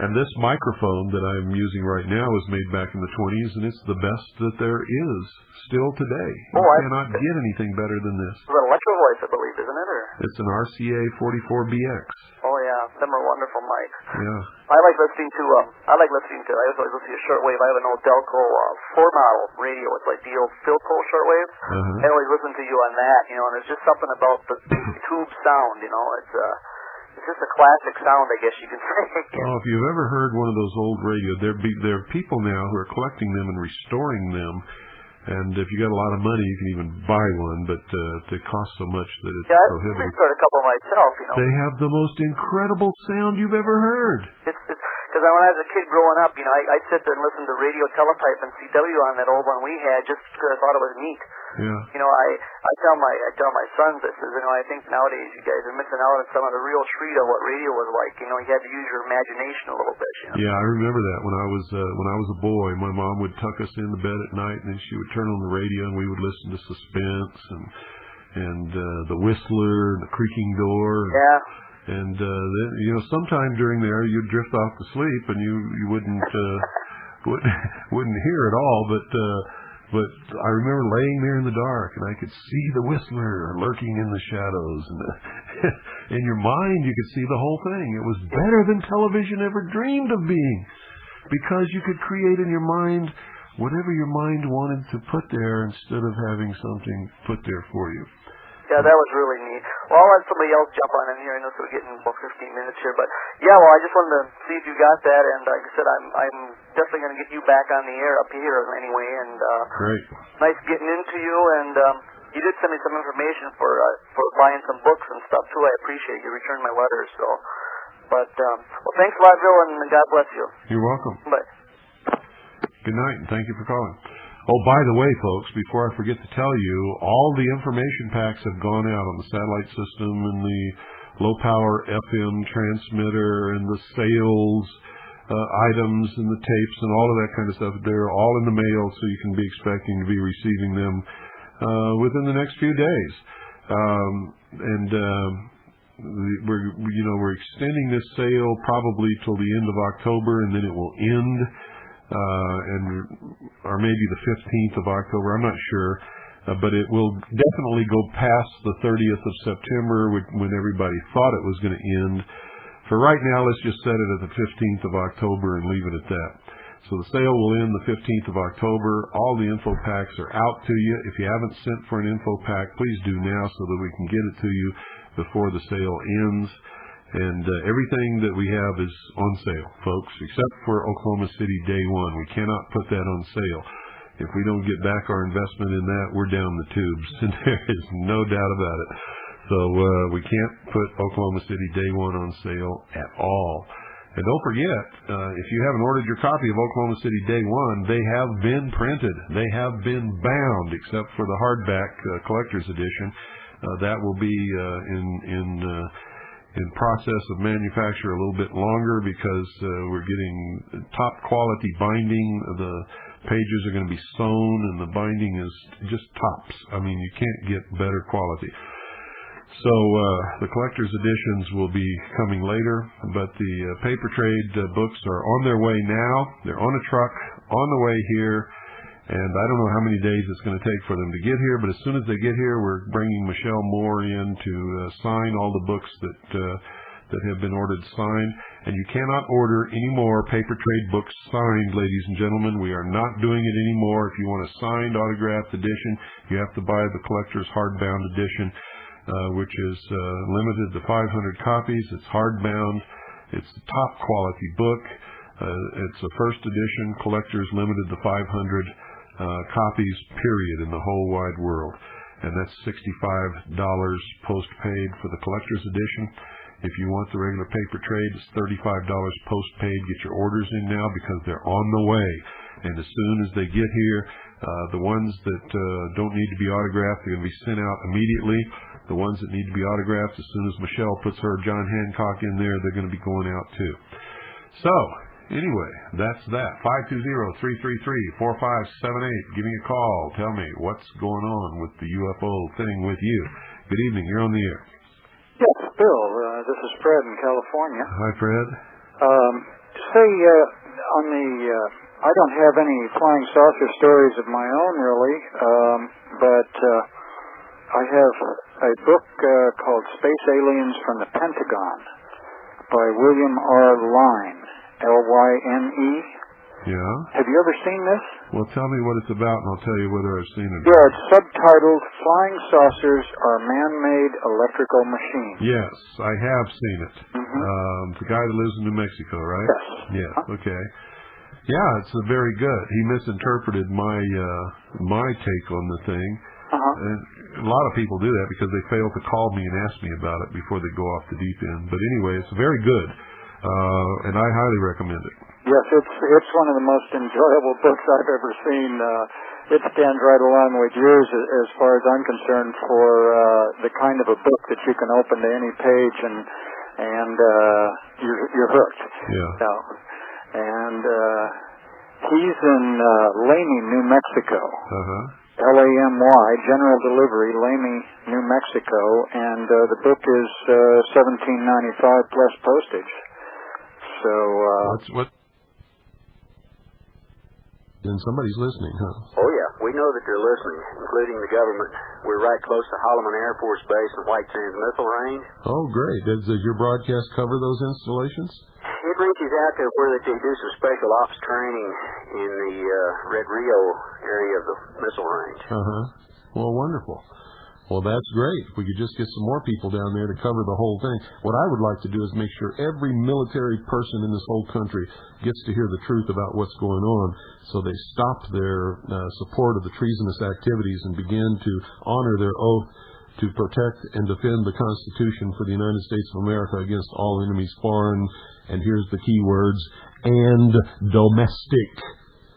S1: And this microphone that I'm using right now was made back in the 20s, and it's the best that there is still today. You cannot get anything better than this.
S6: It's an electro voice, I believe, isn't it? Or?
S1: It's an RCA 44BX.
S6: Oh, yeah. Them are wonderful mics.
S1: Yeah.
S6: I like listening to, I always always listen to shortwave. I have an old Delco 4 model radio. It's like the old Philco shortwave. I always listen to you on that, you know, and there's just something about the tube sound, you know. It's just a classic sound, I guess you can say.
S1: Well, if you've ever heard one of those old radios, there are people now who are collecting them and restoring them. And if you got a lot of money, you can even buy one, but they cost so much that it's prohibitive.
S6: I restored a couple myself, you know.
S1: They have the most incredible sound you've ever heard.
S6: Because when I was a kid growing up, you know, I'd sit there and listen to radio teletype and CW on that old one we had just because I thought it was neat.
S1: Yeah.
S6: You know, I tell my sons, I says, you know, I think nowadays you guys are missing out on some of the real treat of what radio was like. You know, you had to use your imagination a little bit. You know?
S1: Yeah, I remember that when I was a boy. My mom would tuck us in the bed at night, and then she would turn on the radio, and we would listen to Suspense and the Whistler, and the Creaking Door. And then, you know, sometime during there you'd drift off to sleep, and you wouldn't hear it all, but I remember laying there in the dark, and I could see the Whistler lurking in the shadows, and in your mind you could see the whole thing. It was better than television ever dreamed of being, because you could create in your mind whatever your mind wanted to put there instead of having something put there for you.
S6: Yeah, that was really neat. Well, I'll let somebody else jump on in here. I know we're getting about 15 minutes here, but yeah, well, I just wanted to see if you got that, and like I said, I'm definitely going to get you back on the air up here anyway, and
S1: great.
S6: Nice getting into you, and you did send me some information for buying some books and stuff too. I appreciate you returned my letters, so. But well, thanks a lot, Bill, and God bless you.
S1: You're welcome.
S6: Bye.
S1: Good night, and thank you for calling. Oh, by the way, folks, before I forget to tell you, all the information packs have gone out on the satellite system and the low-power FM transmitter and the sales items and the tapes and all of that kind of stuff. They're all in the mail, so you can be expecting to be receiving them within the next few days. We're extending this sale probably till the end of October, and then it will end. Or maybe the 15th of October, I'm not sure, but it will definitely go past the 30th of September when everybody thought it was going to end. For right now, let's just set it at the 15th of October and leave it at that. So the sale will end the 15th of October. All the info packs are out to you. If you haven't sent for an info pack, please do now so that we can get it to you before the sale ends. And everything that we have is on sale, folks, except for Oklahoma City Day One. We cannot put that on sale. If we don't get back our investment in that, we're down the tubes, and there is no doubt about it. So we can't put Oklahoma City Day One on sale at all. And don't forget, if you haven't ordered your copy of Oklahoma City Day One, they have been printed. They have been bound, except for the hardback collector's edition. That will be in process of manufacture a little bit longer because we're getting top quality binding. The pages are going to be sewn, and the binding is just tops. I mean, you can't get better quality. So the collector's editions will be coming later, but the paper trade books are on their way now. They're on a truck on the way here, and I don't know how many days it's going to take for them to get here, but as soon as they get here, we're bringing Michelle Moore in to sign all the books that have been ordered signed. And you cannot order any more paper trade books signed, ladies and gentlemen. We are not doing it anymore. If you want a signed, autographed edition, you have to buy the collector's hardbound edition, which is limited to 500 copies. It's hardbound. It's a top quality book. It's a first edition, collector's limited to 500 copies, period, in the whole wide world. And that's $65 post-paid for the collector's edition. If you want the regular paper trade, it's $35 post-paid. Get your orders in now because they're on the way. And as soon as they get here, the ones that don't need to be autographed are going to be sent out immediately. The ones that need to be autographed, as soon as Michelle puts her John Hancock in there, they're going to be going out too. So, anyway, that's that. 520-333-4578. Give me a call. Tell me what's going on with the UFO thing with you. Good evening. You're on the air.
S7: Yes. Bill. This is Fred in California.
S1: Hi, Fred.
S7: On the, I don't have any flying saucer stories of my own, really, but I have a book called Space Aliens from the Pentagon by William R. Lyne, Lyne.
S1: Yeah?
S7: Have you ever seen this?
S1: Well, tell me what it's about, and I'll tell you whether I've seen it.
S7: Yeah, it's subtitled Flying Saucers Are Man-Made Electrical Machines.
S1: Yes, I have seen it.
S7: Mm-hmm.
S1: The guy that lives in New Mexico, right?
S7: Yes.
S1: Yes, okay. Yeah, it's very good. He misinterpreted my take on the thing. And a lot of people do that because they fail to call me and ask me about it before they go off the deep end. But anyway, it's very good, and I highly recommend it.
S7: Yes, it's one of the most enjoyable books I've ever seen. It stands right along with yours as far as I'm concerned for the kind of a book that you can open to any page and you're hooked.
S1: Yeah.
S7: So, and he's in Lamy, New Mexico. Lamy, General Delivery, Lamy, New Mexico, and the book is $17.95 plus postage. So
S1: what? And somebody's listening, huh?
S8: Oh, yeah. We know that they're listening, including the government. We're right close to Holloman Air Force Base and White Sands Missile Range.
S1: Oh, great. Does your broadcast cover those installations?
S8: It reaches out to where they do some special ops training in the Red Rio area of the missile range.
S1: Well, wonderful. Well, that's great. If we could just get some more people down there to cover the whole thing. What I would like to do is make sure every military person in this whole country gets to hear the truth about what's going on, so they stop their support of the treasonous activities and begin to honor their oath to protect and defend the Constitution for the United States of America against all enemies, foreign, and here's the key words, and domestic.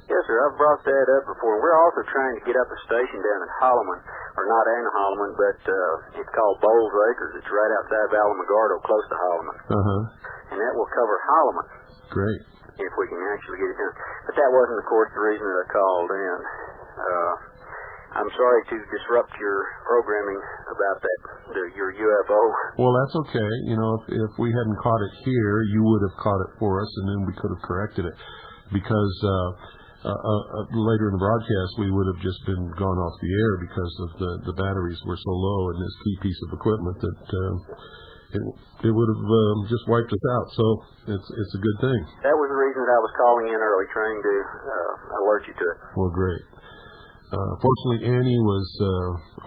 S8: Yes, sir. I've brought that up before. We're also trying to get up a station down in Holloman, or not in Holloman, but it's called Bowles Acres. It's right outside of Alamogordo, close to Holloman. And that will cover Holloman.
S1: Great.
S8: If we can actually get it done. But that wasn't, of course, the reason that I called in. I'm sorry to disrupt your programming about your UFO.
S1: Well, that's okay. You know, if we hadn't caught it here, you would have caught it for us, and then we could have corrected it. Because later in the broadcast, we would have just been gone off the air because of the batteries were so low in this key piece of equipment that it would have just wiped us out. So it's a good thing.
S8: That was the reason that I was calling in early, trying to alert you to it.
S1: Well, great. Fortunately, Annie was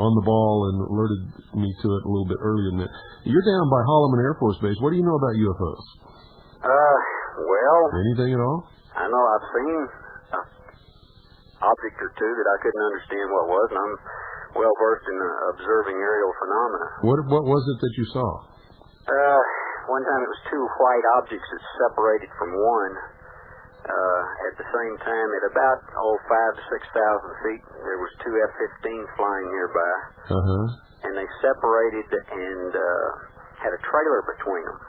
S1: on the ball and alerted me to it a little bit earlier than that. You're down by Holloman Air Force Base. What do you know about UFOs?
S8: Well...
S1: Anything at all?
S8: I know I've seen an object or two that I couldn't understand what was, and I'm well versed in observing aerial phenomena.
S1: What was it that you saw?
S8: One time it was two white objects that separated from one. At the same time, at about 5,000 to 6,000 feet, there was two F-15s flying nearby, and they separated and had a trailer between them.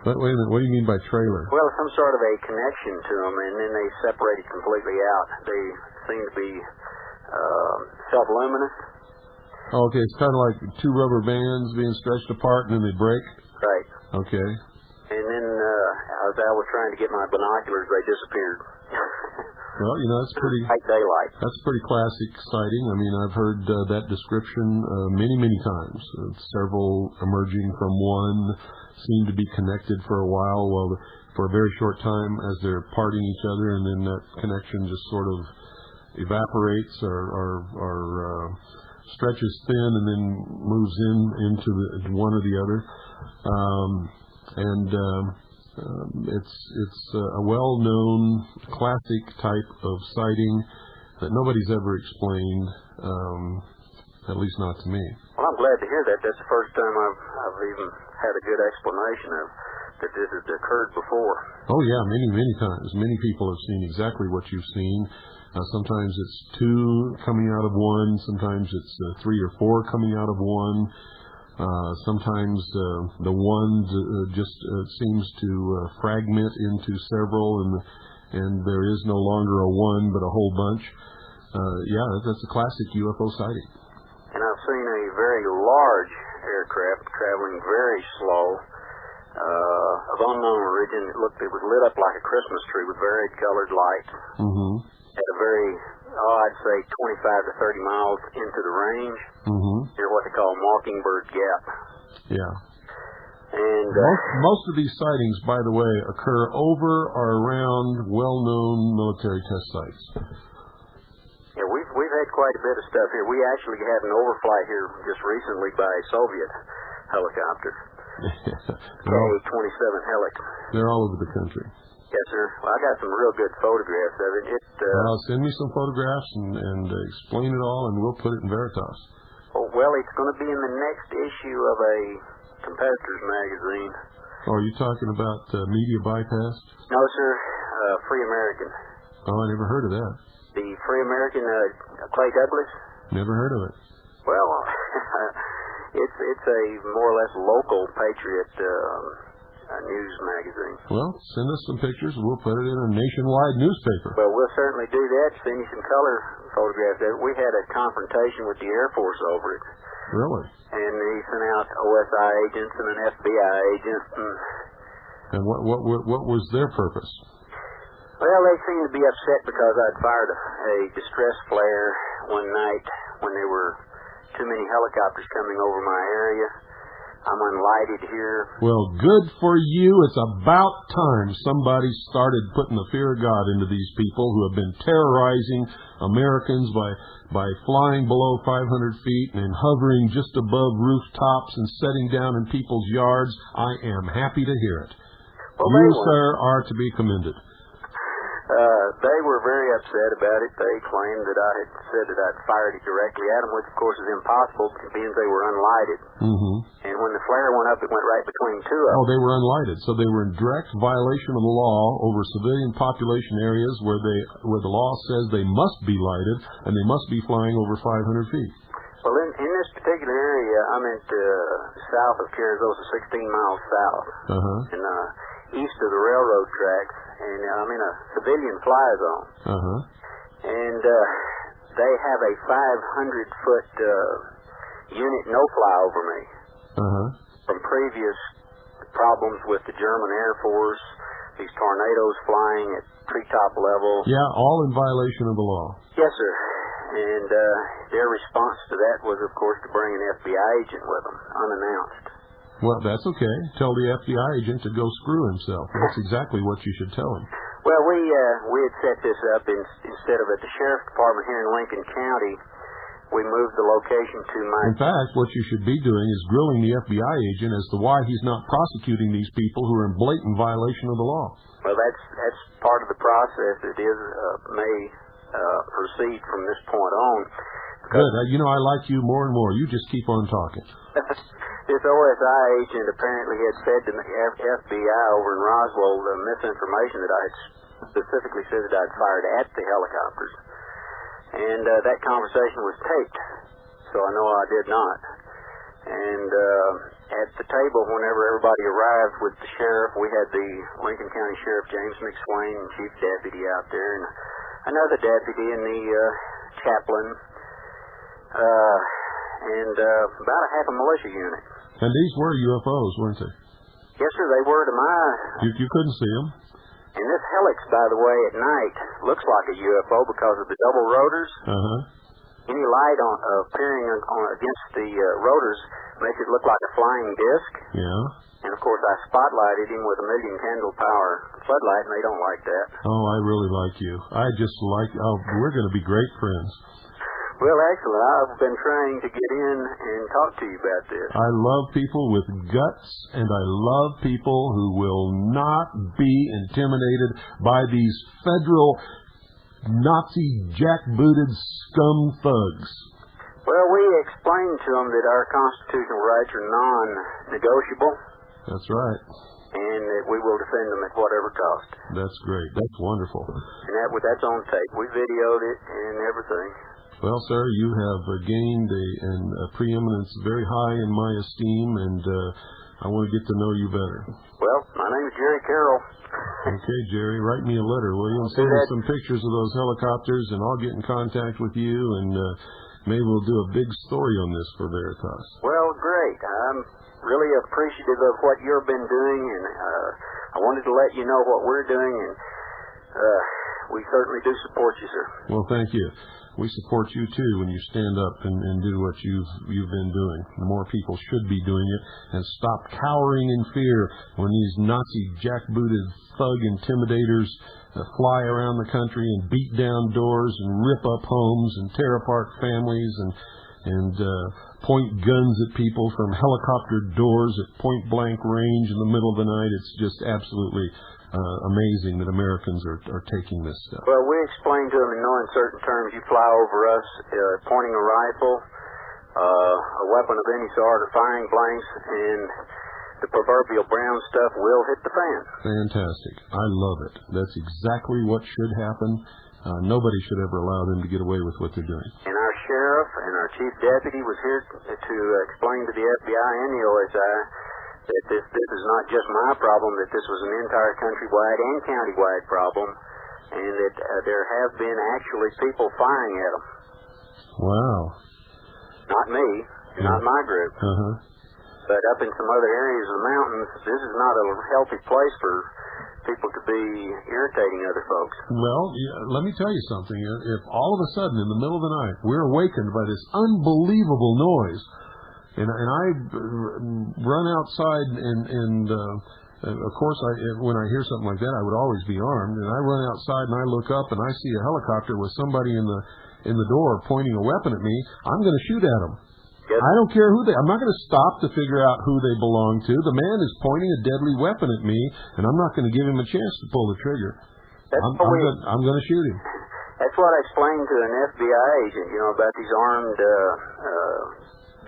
S1: Wait a minute, what do you mean by trailer?
S8: Well, some sort of a connection to them, and then they separated completely out. They seem to be self-luminous.
S1: Oh, okay, it's kind of like two rubber bands being stretched apart and then they break?
S8: Right.
S1: Okay.
S8: And then as I was trying to get my binoculars, they disappeared.
S1: Well, you know, that's pretty...
S8: Like daylight.
S1: That's pretty classic sighting. I mean, I've heard that description many, many times. Several emerging from one seem to be connected for a while for a very short time as they're parting each other, and then that connection just sort of evaporates or stretches thin and then moves into one or the other. It's a well-known classic type of sighting that nobody's ever explained, at least not to me.
S8: Well, I'm glad to hear that. That's the first time I've even had a good explanation of that this has occurred before.
S1: Oh yeah, many times. Many people have seen exactly what you've seen. Sometimes it's two coming out of one. Sometimes it's three or four coming out of one. Sometimes the one just seems to fragment into several, and there is no longer a one but a whole bunch. Yeah, that's a classic UFO sighting.
S8: And I've seen a very large aircraft traveling very slow, of unknown origin. It was lit up like a Christmas tree with varied colored lights.
S1: Mm-hmm.
S8: At a very, I'd say 25 to 30 miles into the range.
S1: Mm-hmm.
S8: Near what they call Mockingbird Gap.
S1: Yeah.
S8: And
S1: most of these sightings, by the way, occur over or around well-known military test sites.
S8: Yeah, we've had quite a bit of stuff here. We actually had an overflight here just recently by a Soviet helicopter. K-27 Helix.
S1: They're all over the country.
S8: Yes, sir. Well, I got some real good photographs of it.
S1: Send me some photographs and explain it all, and we'll put it in Veritas.
S8: Well, it's going to be in the next issue of a competitor's magazine.
S1: Oh, are you talking about Media Bypass?
S8: No, sir. Free American.
S1: Oh, I never heard of that.
S8: The Free American, Clay Douglas?
S1: Never heard of it.
S8: Well, it's a more or less local patriot news magazine.
S1: Well, send us some pictures and we'll put it in a nationwide newspaper.
S8: Well, we'll certainly do that. Send you some color photographs of it. We had a confrontation with the Air Force over it.
S1: Really?
S8: And he sent out OSI agents and an FBI agent.
S1: And what was their purpose?
S8: Well, they seemed to be upset because I'd fired a distress flare one night when there were too many helicopters coming over my area. I'm unlighted here.
S1: Well, good for you. It's about time somebody started putting the fear of God into these people who have been terrorizing Americans by flying below 500 feet and hovering just above rooftops and setting down in people's yards. I am happy to hear it.
S8: Well,
S1: you, sir, are to be commended.
S8: They were very upset about it. They claimed that I had said that I'd fired it directly at them, which, of course, is impossible being they were unlighted.
S1: Mm-hmm.
S8: And when the flare went up, it went right between two of them.
S1: Oh, they were unlighted, so they were in direct violation of the law over civilian population areas where the law says they must be lighted and they must be flying over 500 feet.
S8: Well, in this particular area, I'm at south of Carrizosa, 16 miles south, and east of the railroad tracks, and I'm in a civilian fly zone. And they have a 500-foot unit no-fly over me from previous problems with the German Air Force, these tornadoes flying at treetop level.
S1: Yeah, all in violation of the law.
S8: Yes, sir. And their response to that was, of course, to bring an FBI agent with them, unannounced.
S1: Well, that's okay. Tell the FBI agent to go screw himself. That's exactly what you should tell him.
S8: Well, we had set this up instead of at the Sheriff's Department here in Lincoln County. We moved the location to my...
S1: In fact, what you should be doing is grilling the FBI agent as to why he's not prosecuting these people who are in blatant violation of the law.
S8: Well, that's part of the process. It is may proceed from this point on.
S1: Good. I like you more and more. You just keep on talking.
S8: This OSI agent apparently had said to the FBI over in Roswell the misinformation that I had specifically said that I'd fired at the helicopters. And that conversation was taped, so I know I did not. And at the table, whenever everybody arrived with the sheriff, we had the Lincoln County Sheriff James McSwain and Chief Deputy out there, and another deputy and the chaplain, and about a half a militia unit.
S1: And these were UFOs, weren't they?
S8: Yes, sir, they were to my...
S1: You couldn't see them?
S8: And this helix, by the way, at night looks like a UFO because of the double rotors. Any light appearing against the rotors makes it look like a flying disc.
S1: Yeah.
S8: And, of course, I spotlighted him with a 1,000,000 candle power floodlight, and they don't like that.
S1: Oh, I really like you. We're going to be great friends.
S8: Well, excellent. I've been trying to get in and talk to you about this.
S1: I love people with guts, and I love people who will not be intimidated by these federal Nazi jackbooted scum thugs.
S8: Well, we explained to them that our constitutional rights are non-negotiable.
S1: That's right.
S8: And that we will defend them at whatever cost.
S1: That's great. That's wonderful.
S8: And that's on tape. We videoed it and everything.
S1: Well, sir, you have gained a preeminence very high in my esteem, and I want to get to know you better.
S8: Well, my name is Jerry Carroll.
S1: Okay, Jerry, write me a letter, will you? And send me some pictures of those helicopters, and I'll get in contact with you, and maybe we'll do a big story on this for Veritas.
S8: Well, great. I'm really appreciative of what you've been doing, and I wanted to let you know what we're doing, and we certainly do support you, sir.
S1: Well, thank you. We support you too when you stand up and do what you've been doing. More people should be doing it and stop cowering in fear when these Nazi jackbooted thug intimidators fly around the country and beat down doors and rip up homes and tear apart families and point guns at people from helicopter doors at point blank range in the middle of the night. It's just absolutely amazing that Americans are taking this stuff.
S8: Well, we explained to them in no uncertain terms, you fly over us pointing a rifle, a weapon of any sort, or firing blanks, and the proverbial brown stuff will hit the fan.
S1: Fantastic. I love it. That's exactly what should happen. Nobody should ever allow them to get away with what they're doing.
S8: And our sheriff and our chief deputy was here to explain to the FBI and the OSI that this is not just my problem, that this was an entire countrywide and countywide problem, and that there have been actually people firing at them.
S1: Wow.
S8: Not me, not my group.
S1: Uh-huh.
S8: But up in some other areas of the mountains, this is not a healthy place for people to be irritating other folks.
S1: Well, let me tell you something. If all of a sudden, in the middle of the night, we're awakened by this unbelievable noise, and I run outside, and of course, when I hear something like that, I would always be armed, and I run outside and I look up and I see a helicopter with somebody in the door pointing a weapon at me, I'm going to shoot at them.
S8: Yes.
S1: I don't care who I'm not going to stop to figure out who they belong to. The man is pointing a deadly weapon at me, and I'm not going to give him a chance to pull the trigger. I'm going to shoot him.
S8: That's what I explained to an FBI agent, about these armed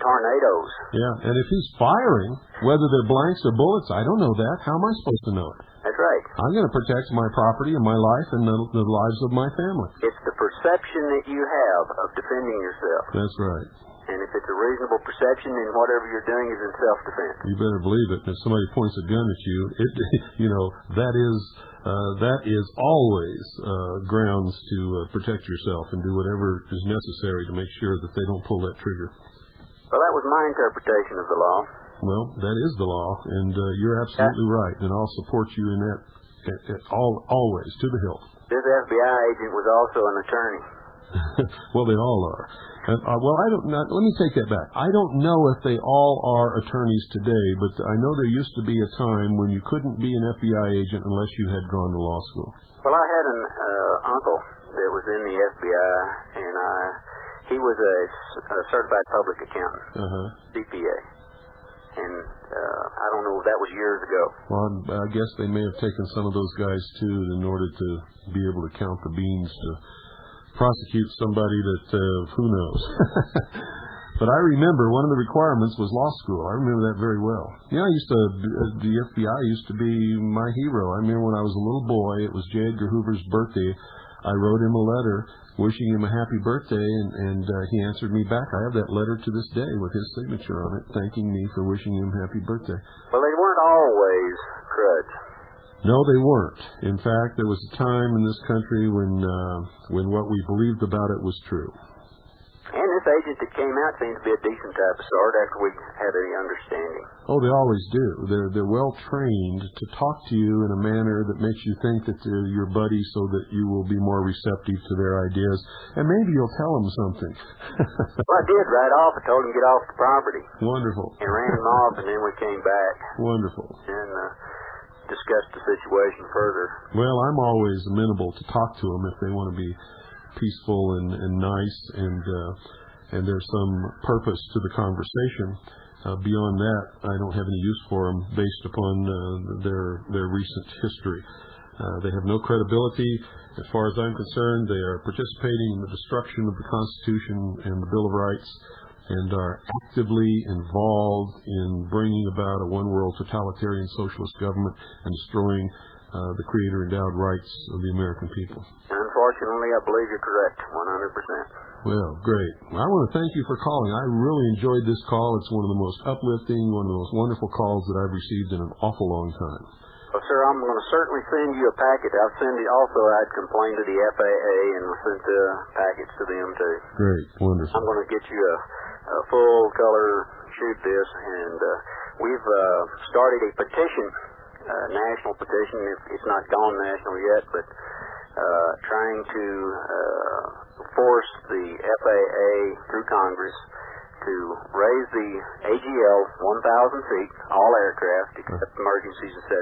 S8: tornadoes.
S1: Yeah, and if he's firing, whether they're blanks or bullets, I don't know that. How am I supposed to know it?
S8: That's right.
S1: I'm going to protect my property and my life and the lives of my family.
S8: It's the perception that you have of defending yourself.
S1: That's right.
S8: And if it's a reasonable perception, then whatever you're doing is in self-defense.
S1: You better believe it. If somebody points a gun at you, that is always grounds to protect yourself and do whatever is necessary to make sure that they don't pull that trigger.
S8: Well, that was my interpretation of the law.
S1: Well, that is the law, and you're absolutely right, and I'll support you in that always, to the hilt.
S8: This FBI agent was also an attorney.
S1: Well, they all are. Let me take that back. I don't know if they all are attorneys today, but I know there used to be a time when you couldn't be an FBI agent unless you had gone to law school.
S8: Well, I had an uncle that was in the FBI, and he was a certified public accountant, CPA. And I don't know if that was years ago.
S1: Well, I guess they may have taken some of those guys, too, in order to be able to count the beans to prosecute somebody that, who knows. But I remember one of the requirements was law school. I remember that very well. Yeah, the FBI used to be my hero. I remember when I was a little boy, it was J. Edgar Hoover's birthday. I wrote him a letter wishing him a happy birthday, and he answered me back. I have that letter to this day with his signature on it, thanking me for wishing him happy birthday.
S8: Well, they weren't always crud.
S1: No, they weren't. In fact, there was a time in this country when what we believed about it was true.
S8: And this agent that came out seemed to be a decent type of sort after we had any understanding.
S1: Oh, they always do. They're well trained to talk to you in a manner that makes you think that they're your buddy, so that you will be more receptive to their ideas, and maybe you'll tell them something.
S8: Well, I did right off. I told him to get off the property.
S1: Wonderful.
S8: And ran him off, and then we came back.
S1: Wonderful.
S8: And discussed the situation further.
S1: Well, I'm always amenable to talk to them if they want to be peaceful and nice, and there's some purpose to the conversation. Beyond that, I don't have any use for them based upon their recent history. They have no credibility. As far as I'm concerned, they are participating in the destruction of the Constitution and the Bill of Rights, and are actively involved in bringing about a one-world totalitarian socialist government and destroying the creator-endowed rights of the American people.
S8: Unfortunately, I believe you're correct, 100%.
S1: Well, great. I want to thank you for calling. I really enjoyed this call. It's one of the most uplifting, one of the most wonderful calls that I've received in an awful long time.
S8: Well, sir, I'm going to certainly send you a packet. I'll send it also. I'd complained to the FAA and sent packets to them, too.
S1: Great. Wonderful.
S8: I'm going to get you a full-color shoot this, and we've started a petition, national petition. It's not gone national yet, but trying to force the FAA through Congress to raise the AGL 1,000 feet, all aircraft except emergencies, etc.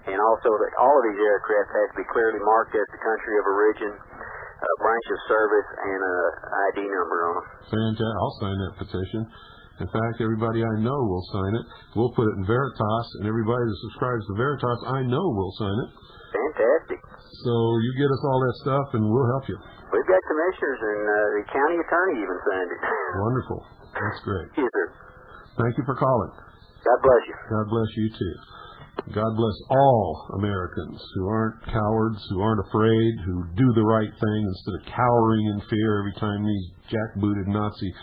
S8: And also that all of these aircraft have to be clearly marked as the country of origin, a branch of service, and a ID number on them.
S1: Fantastic. I'll sign that petition. In fact, everybody I know will sign it. We'll put it in Veritas, and everybody that subscribes to Veritas I know will sign it.
S8: Fantastic.
S1: So you get us all that stuff, and we'll help you.
S8: We've got commissioners, and the county attorney even signed it.
S1: Wonderful. That's great.
S8: Yes, sir.
S1: Thank you for calling.
S8: God bless you.
S1: God bless you, too. God bless all Americans who aren't cowards, who aren't afraid, who do the right thing instead of cowering in fear every time these jackbooted Nazi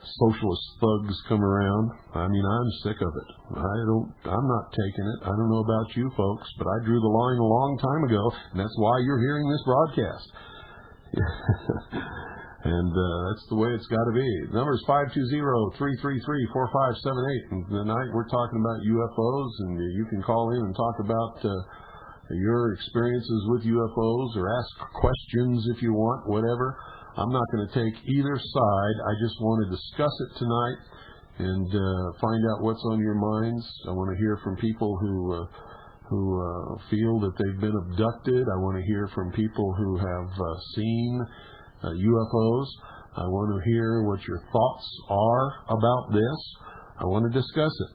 S1: socialist thugs come around. I mean, I'm sick of it. I'm not taking it. I don't know about you folks, but I drew the line a long time ago, and that's why you're hearing this broadcast. And that's the way it's got to be. The number is 520-333-4578. And tonight we're talking about UFOs, and you can call in and talk about your experiences with UFOs or ask questions if you want, whatever. I'm not going to take either side. I just want to discuss it tonight and find out what's on your minds. I want to hear from people who feel that they've been abducted. I want to hear from people who have seen UFOs. I want to hear what your thoughts are about this. I want to discuss it.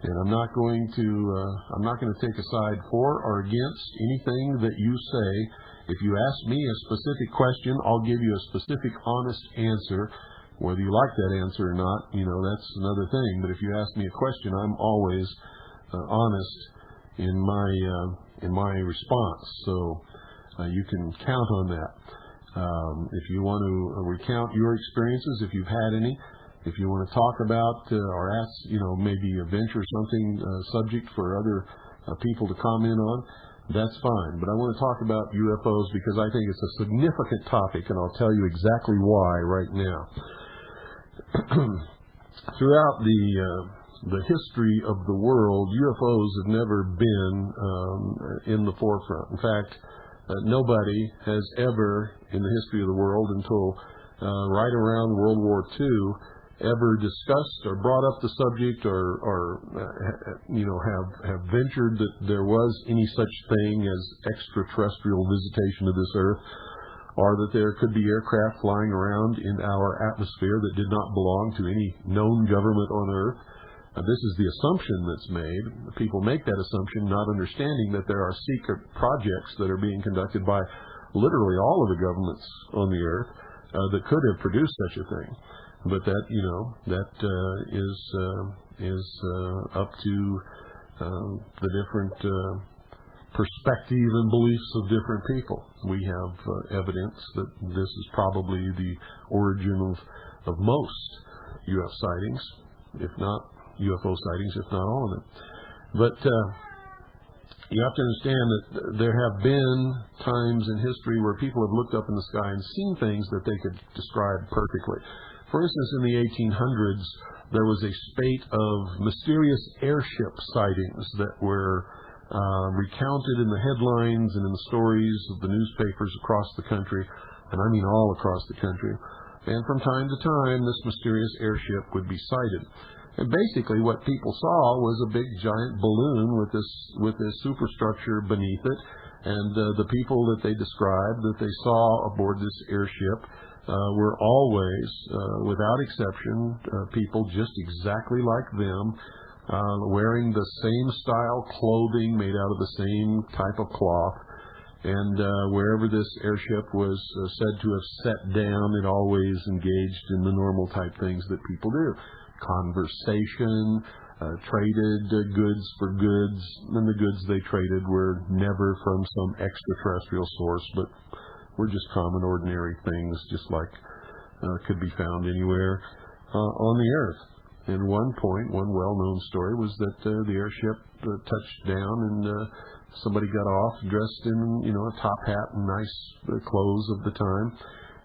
S1: And I'm not going to take a side for or against anything that you say. If you ask me a specific question, I'll give you a specific, honest answer. Whether you like that answer or not, that's another thing. But if you ask me a question, I'm always honest in my response. So you can count on that. If you want to recount your experiences, if you've had any, if you want to talk about or ask, maybe venture something subject for other people to comment on, that's fine. But I want to talk about UFOs because I think it's a significant topic, and I'll tell you exactly why right now. Throughout the history of the world, UFOs have never been in the forefront. In fact, nobody has ever, in the history of the world until right around World War II, ever discussed or brought up the subject or have ventured that there was any such thing as extraterrestrial visitation of this Earth, or that there could be aircraft flying around in our atmosphere that did not belong to any known government on Earth. This is the assumption that's made. People make that assumption not understanding that there are secret projects that are being conducted by literally all of the governments on the Earth that could have produced such a thing. But that, is up to the different perspective and beliefs of different people. We have evidence that this is probably the origin of most UFO sightings, if not all of them. But you have to understand that there have been times in history where people have looked up in the sky and seen things that they could describe perfectly. For instance, in the 1800s, there was a spate of mysterious airship sightings that were recounted in the headlines and in the stories of the newspapers across the country, and I mean all across the country. And from time to time, this mysterious airship would be sighted. And basically what people saw was a big giant balloon with this superstructure beneath it, and the people that they described that they saw aboard this airship were always, without exception, people just exactly like them, wearing the same style clothing made out of the same type of cloth. And wherever this airship was said to have set down, it always engaged in the normal type things that people do. Conversation, traded goods for goods, and the goods they traded were never from some extraterrestrial source, but were just common, ordinary things, just like could be found anywhere on the Earth. And one well-known story was that the airship touched down and somebody got off dressed in, a top hat and nice clothes of the time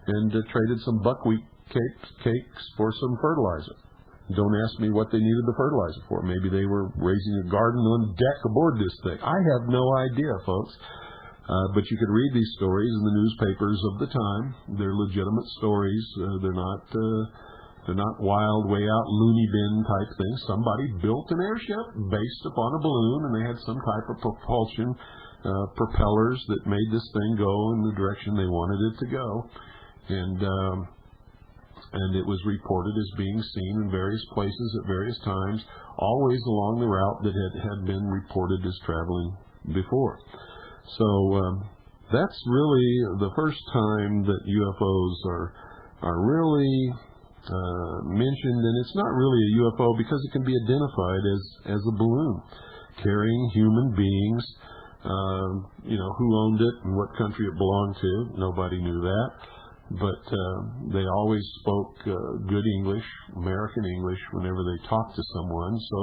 S1: and traded some buckwheat cakes for some fertilizer. Don't ask me what they needed the fertilizer for. Maybe they were raising a garden on deck aboard this thing. I have no idea, folks. But you could read these stories in the newspapers of the time. They're legitimate stories. They're not wild, way out, loony bin type things. Somebody built an airship based upon a balloon, and they had some type of propulsion propellers that made this thing go in the direction they wanted it to go. And it was reported as being seen in various places at various times, always along the route that had been reported as traveling before. So that's really the first time that UFOs are really mentioned, and it's not really a UFO because it can be identified as a balloon carrying human beings. Who owned it and what country it belonged to, nobody knew that. But they always spoke good English, American English, whenever they talked to someone. So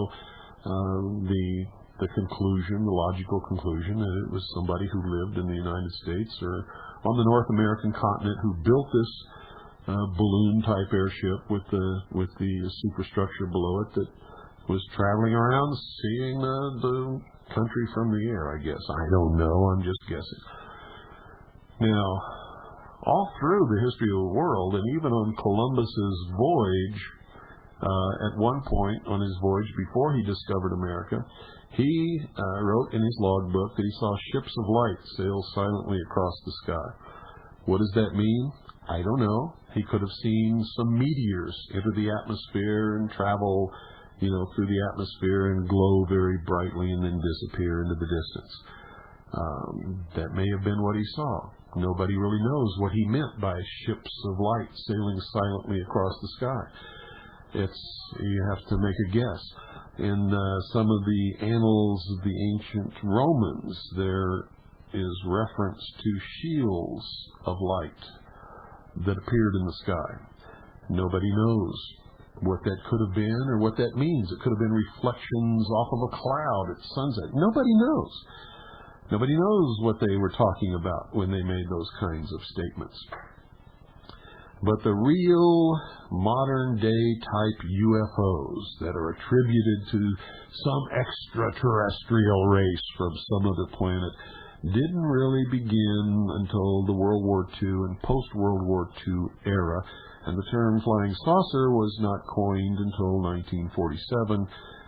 S1: the conclusion, the logical conclusion, that it was somebody who lived in the United States or on the North American continent who built this balloon-type airship with the superstructure below it that was traveling around, seeing the country from the air. I guess I don't know. I'm just guessing. Now, all through the history of the world, and even on Columbus's voyage, at one point on his voyage before he discovered America, he wrote in his logbook that he saw ships of light sail silently across the sky. What does that mean? I don't know. He could have seen some meteors enter the atmosphere and travel, through the atmosphere and glow very brightly and then disappear into the distance. That may have been what he saw. Nobody really knows what he meant by ships of light sailing silently across the sky. You have to make a guess. In some of the annals of the ancient Romans, there is reference to shields of light that appeared in the sky. Nobody knows what that could have been or what that means. It could have been reflections off of a cloud at sunset. Nobody knows. Nobody knows what they were talking about when they made those kinds of statements. But the real modern-day type UFOs that are attributed to some extraterrestrial race from some other planet didn't really begin until the World War II and post-World War II era, and the term flying saucer was not coined until 1947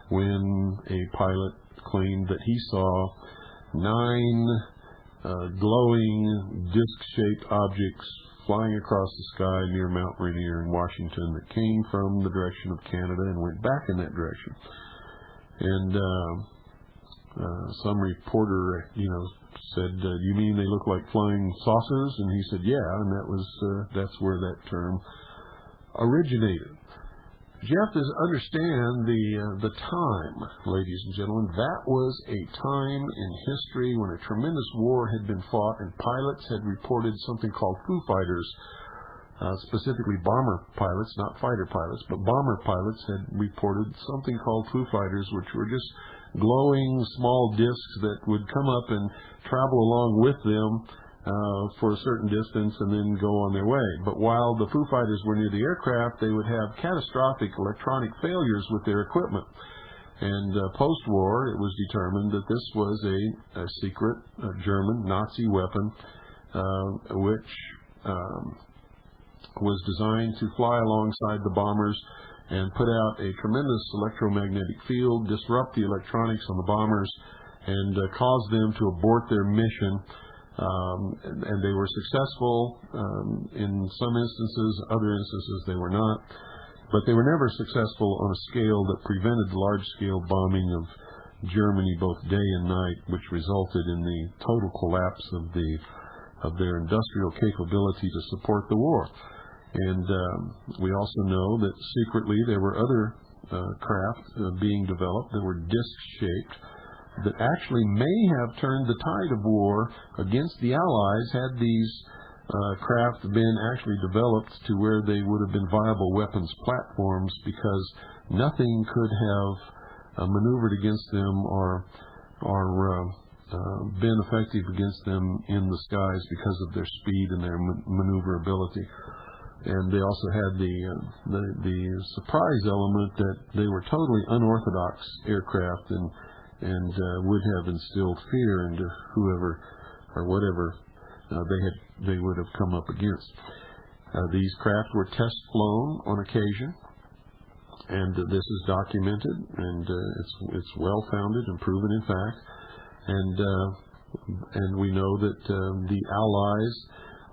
S1: when a pilot claimed that he saw 9 glowing disc-shaped objects flying across the sky near Mount Rainier in Washington that came from the direction of Canada and went back in that direction. And some reporter, said, "Do you mean they look like flying saucers?" And he said, "Yeah," and that's where that term originated. But you have to understand the time, ladies and gentlemen. That was a time in history when a tremendous war had been fought, and pilots had reported something called Foo Fighters, specifically bomber pilots, not fighter pilots, but bomber pilots had reported something called Foo Fighters, which were just glowing small discs that would come up and travel along with them for a certain distance and then go on their way. But while the Foo Fighters were near the aircraft, they would have catastrophic electronic failures with their equipment. And post-war, it was determined that this was a secret German Nazi weapon, which was designed to fly alongside the bombers and put out a tremendous electromagnetic field, disrupt the electronics on the bombers, and cause them to abort their mission. And they were successful in some instances, other instances they were not. But they were never successful on a scale that prevented the large-scale bombing of Germany both day and night, which resulted in the total collapse of their industrial capability to support the war. And we also know that secretly there were other craft being developed that were disc-shaped that actually may have turned the tide of war against the Allies had these craft been actually developed to where they would have been viable weapons platforms, because nothing could have maneuvered against them or been effective against them in the skies because of their speed and their maneuverability. And they also had the surprise element that they were totally unorthodox aircraft and would have instilled fear into whoever or whatever they would have come up against. These craft were test flown on occasion, and this is documented, and it's well founded and proven in fact. And we know that the Allies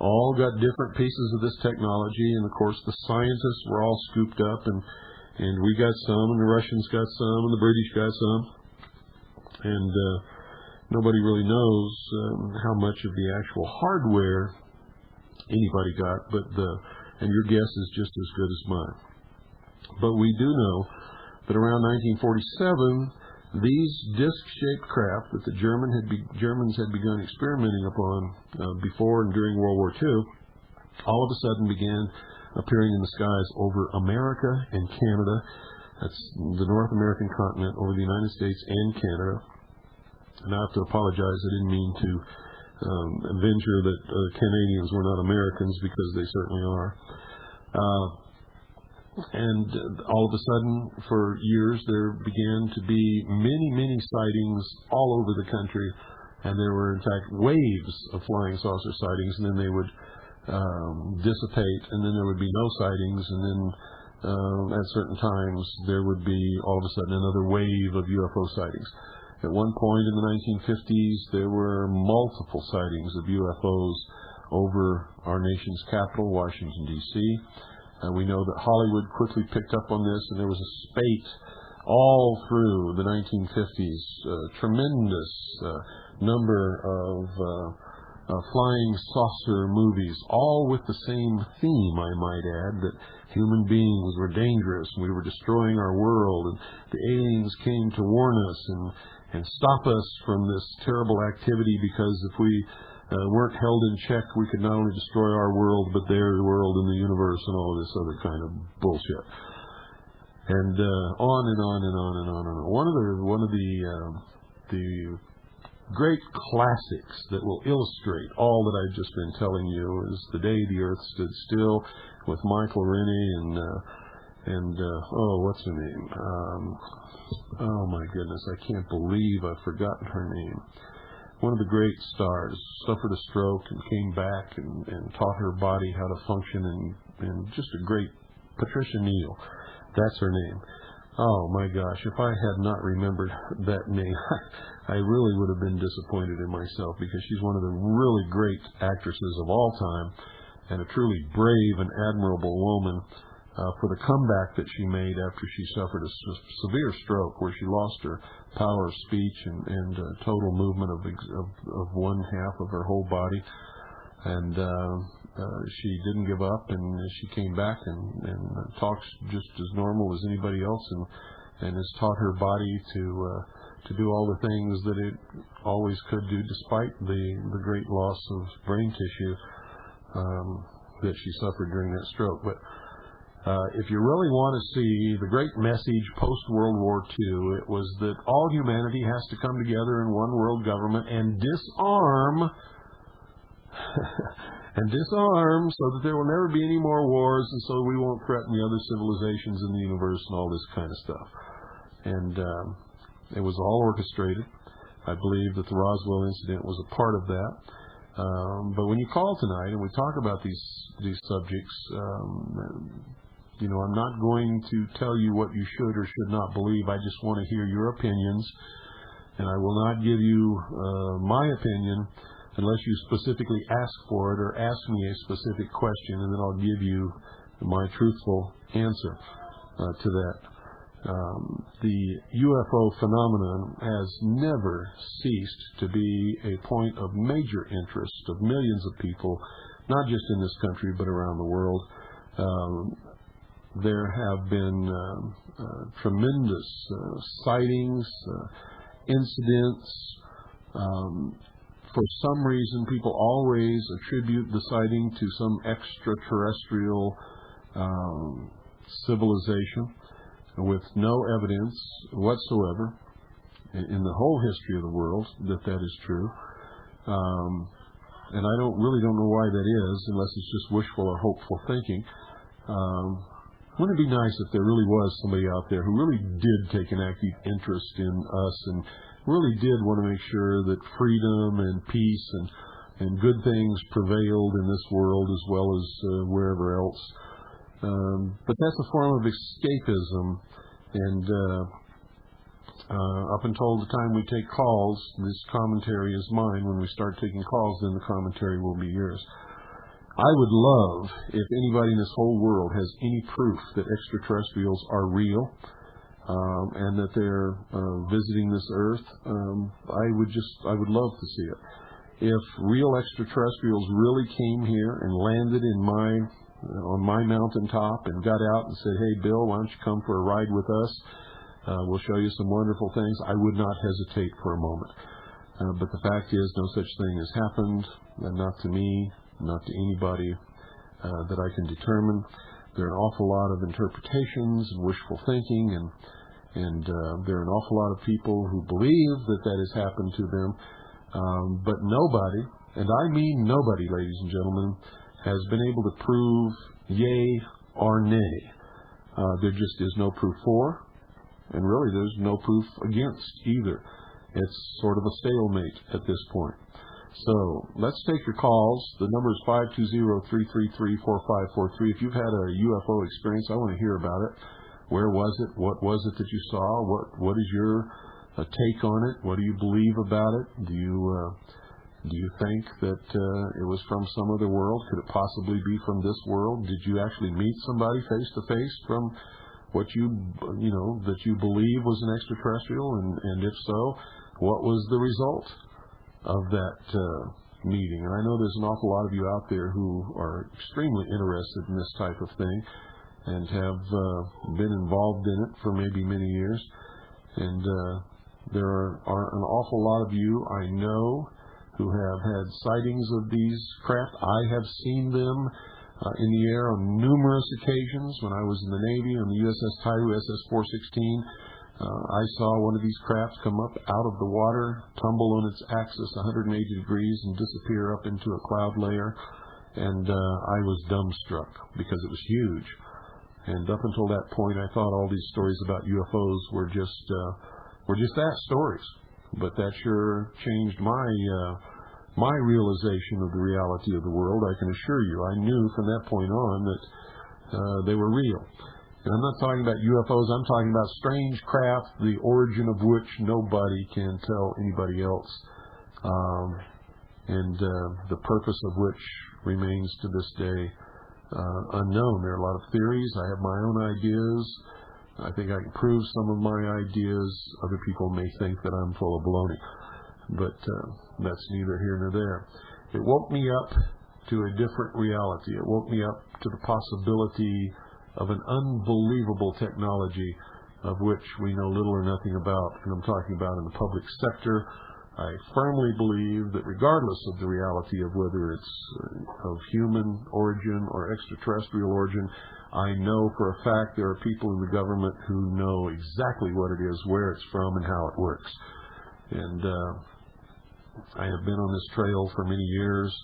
S1: all got different pieces of this technology, and of course the scientists were all scooped up, and we got some, and the Russians got some, and the British got some, and nobody really knows how much of the actual hardware anybody got, and your guess is just as good as mine. But we do know that around 1947, these disc-shaped craft that the Germans had begun experimenting upon before and during World War II, all of a sudden began appearing in the skies over America and Canada. That's the North American continent, over the United States and Canada. And I have to apologize, I didn't mean to venture that Canadians were not Americans, because they certainly are. And all of a sudden, for years, there began to be many sightings all over the country, and there were, in fact, waves of flying saucer sightings, and then they would dissipate, and then there would be no sightings, and then at certain times, there would be, all of a sudden, another wave of UFO sightings. At one point in the 1950s, there were multiple sightings of UFOs over our nation's capital, Washington, D.C., we know that Hollywood quickly picked up on this, and there was a spate all through the 1950s, tremendous number of flying saucer movies, all with the same theme, I might add, that human beings were dangerous, and we were destroying our world, and the aliens came to warn us and stop us from this terrible activity, because if we weren't held in check, we could not only destroy our world, but their world and the universe and all this other kind of bullshit. And on and on and on and on and on. One of the great classics that will illustrate all that I've just been telling you is The Day the Earth Stood Still, with Michael Rennie and what's her name? Oh my goodness, I can't believe I've forgotten her name. One of the great stars, suffered a stroke and came back and taught her body how to function, and just a great Patricia Neal. That's her name. Oh my gosh, if I had not remembered that name, I really would have been disappointed in myself, because she's one of the really great actresses of all time, and a truly brave and admirable woman for the comeback that she made after she suffered a severe stroke, where she lost her power of speech and total movement of one half of her whole body. And she didn't give up, and she came back and talks just as normal as anybody else, and has taught her body to do all the things that it always could do, despite the great loss of brain tissue that she suffered during that stroke. But if you really want to see the great message post-World War II, it was that all humanity has to come together in one world government and disarm so that there will never be any more wars, and so we won't threaten the other civilizations in the universe and all this kind of stuff. And it was all orchestrated. I believe that the Roswell incident was a part of that. But when you call tonight and we talk about these subjects, I'm not going to tell you what you should or should not believe. I just want to hear your opinions, and I will not give you my opinion unless you specifically ask for it or ask me a specific question, and then I'll give you my truthful answer to that. The UFO phenomenon has never ceased to be a point of major interest of millions of people, not just in this country but around the world. There have been tremendous sightings, incidents. For some reason, people always attribute the sighting to some extraterrestrial civilization. with no evidence whatsoever in the whole history of the world that is true. And I really don't know why that is, unless it's just wishful or hopeful thinking. Wouldn't it be nice if there really was somebody out there who really did take an active interest in us and really did want to make sure that freedom and peace and good things prevailed in this world as well as wherever else. But that's a form of escapism, and up until the time we take calls, this commentary is mine. When we start taking calls, then the commentary will be yours. I would love if anybody in this whole world has any proof that extraterrestrials are real and that they're visiting this Earth. I would love to see it. If real extraterrestrials really came here and landed on my mountaintop and got out and said, "Hey, Bill, why don't you come for a ride with us? We'll show you some wonderful things," I would not hesitate for a moment. But the fact is, no such thing has happened, and not to me, not to anybody that I can determine. There are an awful lot of interpretations and wishful thinking, and there are an awful lot of people who believe that has happened to them. But nobody, and I mean nobody, ladies and gentlemen, has been able to prove yea or nay. There just is no proof for, and really there's no proof against either. It's sort of a stalemate at this point. So let's take your calls. The number is 520-333-4543. If you've had a UFO experience, I want to hear about it. Where was it? What was it that you saw? What is your take on it? What do you believe about it? Do you think that it was from some other world? Could it possibly be from this world? Did you actually meet somebody face to face from what that you believe was an extraterrestrial? And if so, what was the result of that meeting? And I know there's an awful lot of you out there who are extremely interested in this type of thing and have been involved in it for maybe many years. And there are an awful lot of you I know who have had sightings of these craft. I have seen them in the air on numerous occasions. When I was in the Navy on the USS Tairu, SS-416, I saw one of these crafts come up out of the water, tumble on its axis 180 degrees, and disappear up into a cloud layer. And I was dumbstruck because it was huge. And up until that point, I thought all these stories about UFOs were just that, stories. But that sure changed my realization of the reality of the world. I can assure you, I knew from that point on that they were real. And I'm not talking about UFOs, I'm talking about strange craft, the origin of which nobody can tell anybody else, and the purpose of which remains to this day unknown. There are a lot of theories. I have my own ideas. I think I can prove some of my ideas. Other people may think that I'm full of baloney, but that's neither here nor there. It woke me up to a different reality. It woke me up to the possibility of an unbelievable technology of which we know little or nothing about, and I'm talking about in the public sector. I firmly believe that regardless of the reality of whether it's of human origin or extraterrestrial origin, I know for a fact there are people in the government who know exactly what it is, where it's from, and how it works. And I have been on this trail for many years.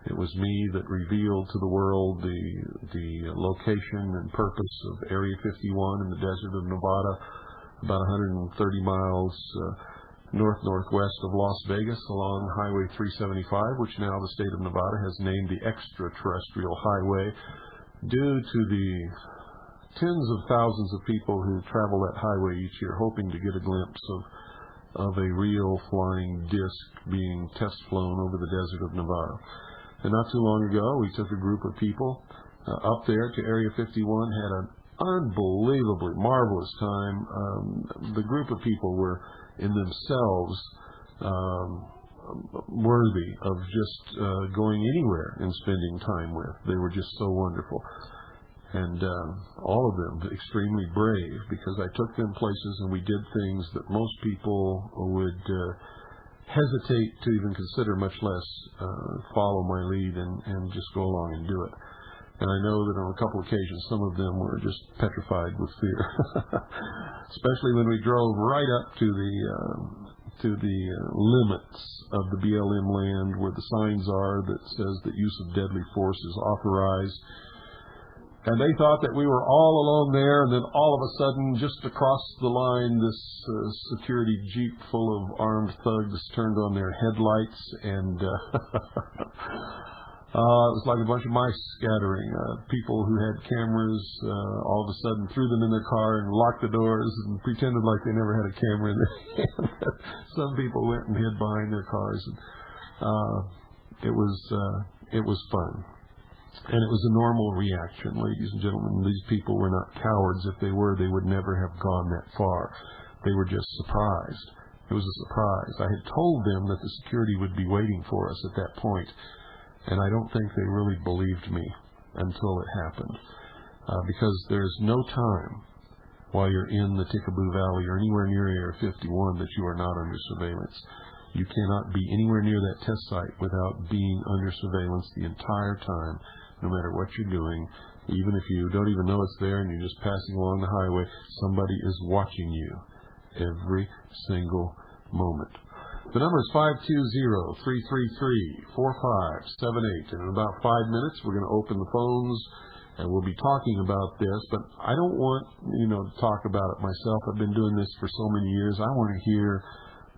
S1: It was me that revealed to the world the location and purpose of Area 51 in the desert of Nevada, about 130 miles northwest of Las Vegas along Highway 375, which now the state of Nevada has named the Extraterrestrial Highway, due to the tens of thousands of people who travel that highway each year hoping to get a glimpse of a real flying disc being test flown over the desert of Nevada. And not too long ago, we took a group of people up there to Area 51, had an unbelievably marvelous time. The group of people were in themselves worthy of just going anywhere and spending time with. They were just so wonderful. And all of them extremely brave, because I took them places and we did things that most people would hesitate to even consider, much less follow my lead and just go along and do it. And I know that on a couple occasions, some of them were just petrified with fear, especially when we drove right up to the limits of the BLM land where the signs are that says that use of deadly force is authorized. And they thought that we were all alone there, and then all of a sudden, just across the line, this security jeep full of armed thugs turned on their headlights, and it was like a bunch of mice scattering. People who had cameras all of a sudden threw them in their car and locked the doors and pretended like they never had a camera in their hand. Some people went and hid behind their cars. And, it was fun. And it was a normal reaction, ladies and gentlemen. These people were not cowards. If they were, they would never have gone that far. They were just surprised. It was a surprise. I had told them that the security would be waiting for us at that point, and I don't think they really believed me until it happened. Because there's no time while you're in the Tickaboo Valley or anywhere near Area 51 that you are not under surveillance. You cannot be anywhere near that test site without being under surveillance the entire time, no matter what you're doing. Even if you don't even know it's there and you're just passing along the highway, somebody is watching you every single moment. The number is 520-333-4578. And in about 5 minutes, we're going to open the phones, and we'll be talking about this. But I don't want, to talk about it myself. I've been doing this for so many years. I want to hear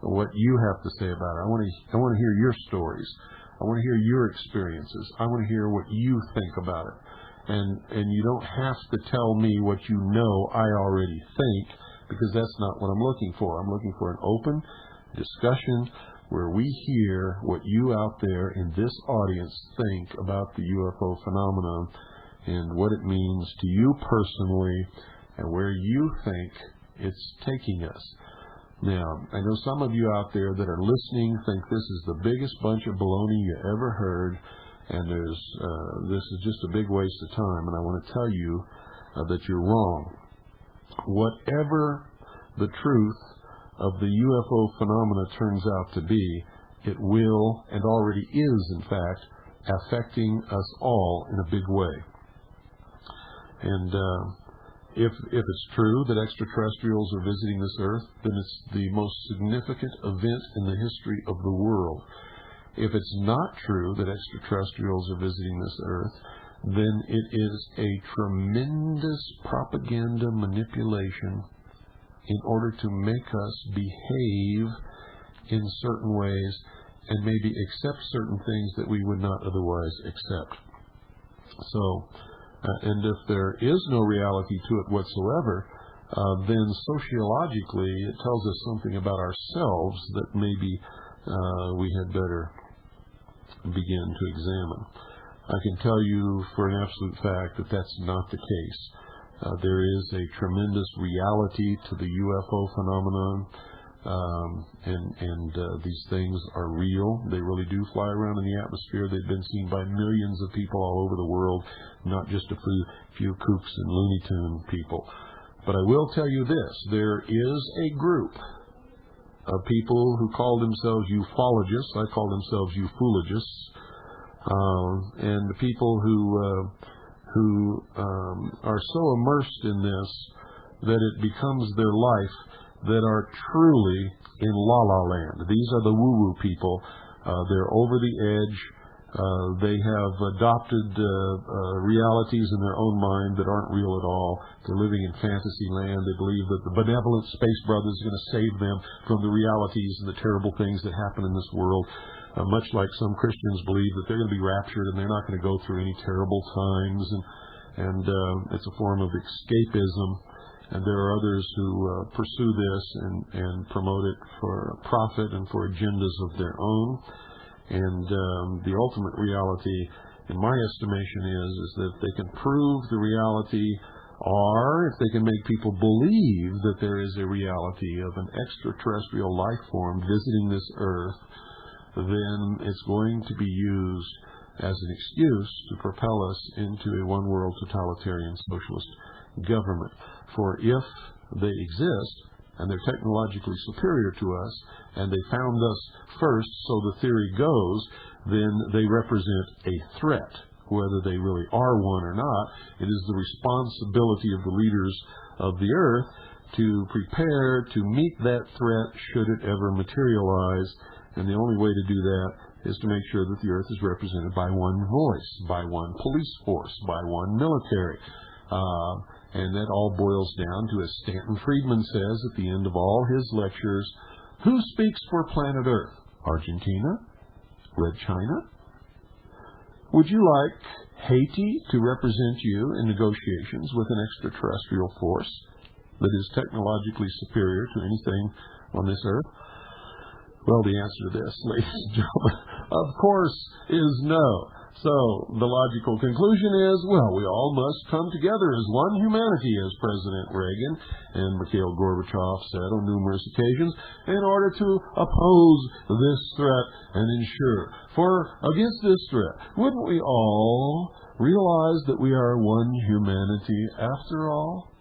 S1: what you have to say about it. I want to hear your stories. I want to hear your experiences. I want to hear what you think about it. And you don't have to tell me what you know I already think, because that's not what I'm looking for. I'm looking for an open discussion where we hear what you out there in this audience think about the UFO phenomenon and what it means to you personally and where you think it's taking us. Now, I know some of you out there that are listening think this is the biggest bunch of baloney you ever heard, and this is just a big waste of time, and I want to tell you that you're wrong. Whatever the truth of the UFO phenomena turns out to be, it will, and already is, in fact, affecting us all in a big way. And if it's true that extraterrestrials are visiting this Earth, then it's the most significant event in the history of the world. If it's not true that extraterrestrials are visiting this Earth, then it is a tremendous propaganda manipulation in order to make us behave in certain ways and maybe accept certain things that we would not otherwise accept. So, and if there is no reality to it whatsoever, then sociologically it tells us something about ourselves that maybe we had better begin to examine. I can tell you for an absolute fact that that's not the case. There is a tremendous reality to the UFO phenomenon, and these things are real. They really do fly around in the atmosphere. They've been seen by millions of people all over the world, not just a few kooks and Looney Tune people. But I will tell you this, there is a group of people who call themselves ufologists. I call themselves ufologists. And the people who are so immersed in this that it becomes their life, that are truly in la-la land. These are the woo-woo people. They're over the edge. They have adopted realities in their own mind that aren't real at all. They're living in fantasy land. They believe that the benevolent space brothers are going to save them from the realities and the terrible things that happen in this world. Much like some Christians believe that they're going to be raptured and they're not going to go through any terrible times. And it's a form of escapism. And there are others who pursue this and promote it for profit and for agendas of their own. And the ultimate reality, in my estimation, is that if they can prove the reality, or if they can make people believe that there is a reality of an extraterrestrial life form visiting this Earth, then it's going to be used as an excuse to propel us into a one-world totalitarian socialist government. For if they exist, and they're technologically superior to us, and they found us first, so the theory goes, then they represent a threat whether they really are one or not. It is the responsibility of the leaders of the earth to prepare to meet that threat should it ever materialize. And the only way to do that is to make sure that the earth is represented by one voice, by one police force, by one military. And that all boils down to, as Stanton Friedman says at the end of all his lectures, who speaks for planet Earth? Argentina? Red China? Would you like Haiti to represent you in negotiations with an extraterrestrial force that is technologically superior to anything on this earth? Well, the answer to this, ladies and gentlemen, of course, is no. So the logical conclusion is, well, we all must come together as one humanity, as President Reagan and Mikhail Gorbachev said on numerous occasions, in order to oppose this threat and ensure. For against this threat, wouldn't we all realize that we are one humanity after all?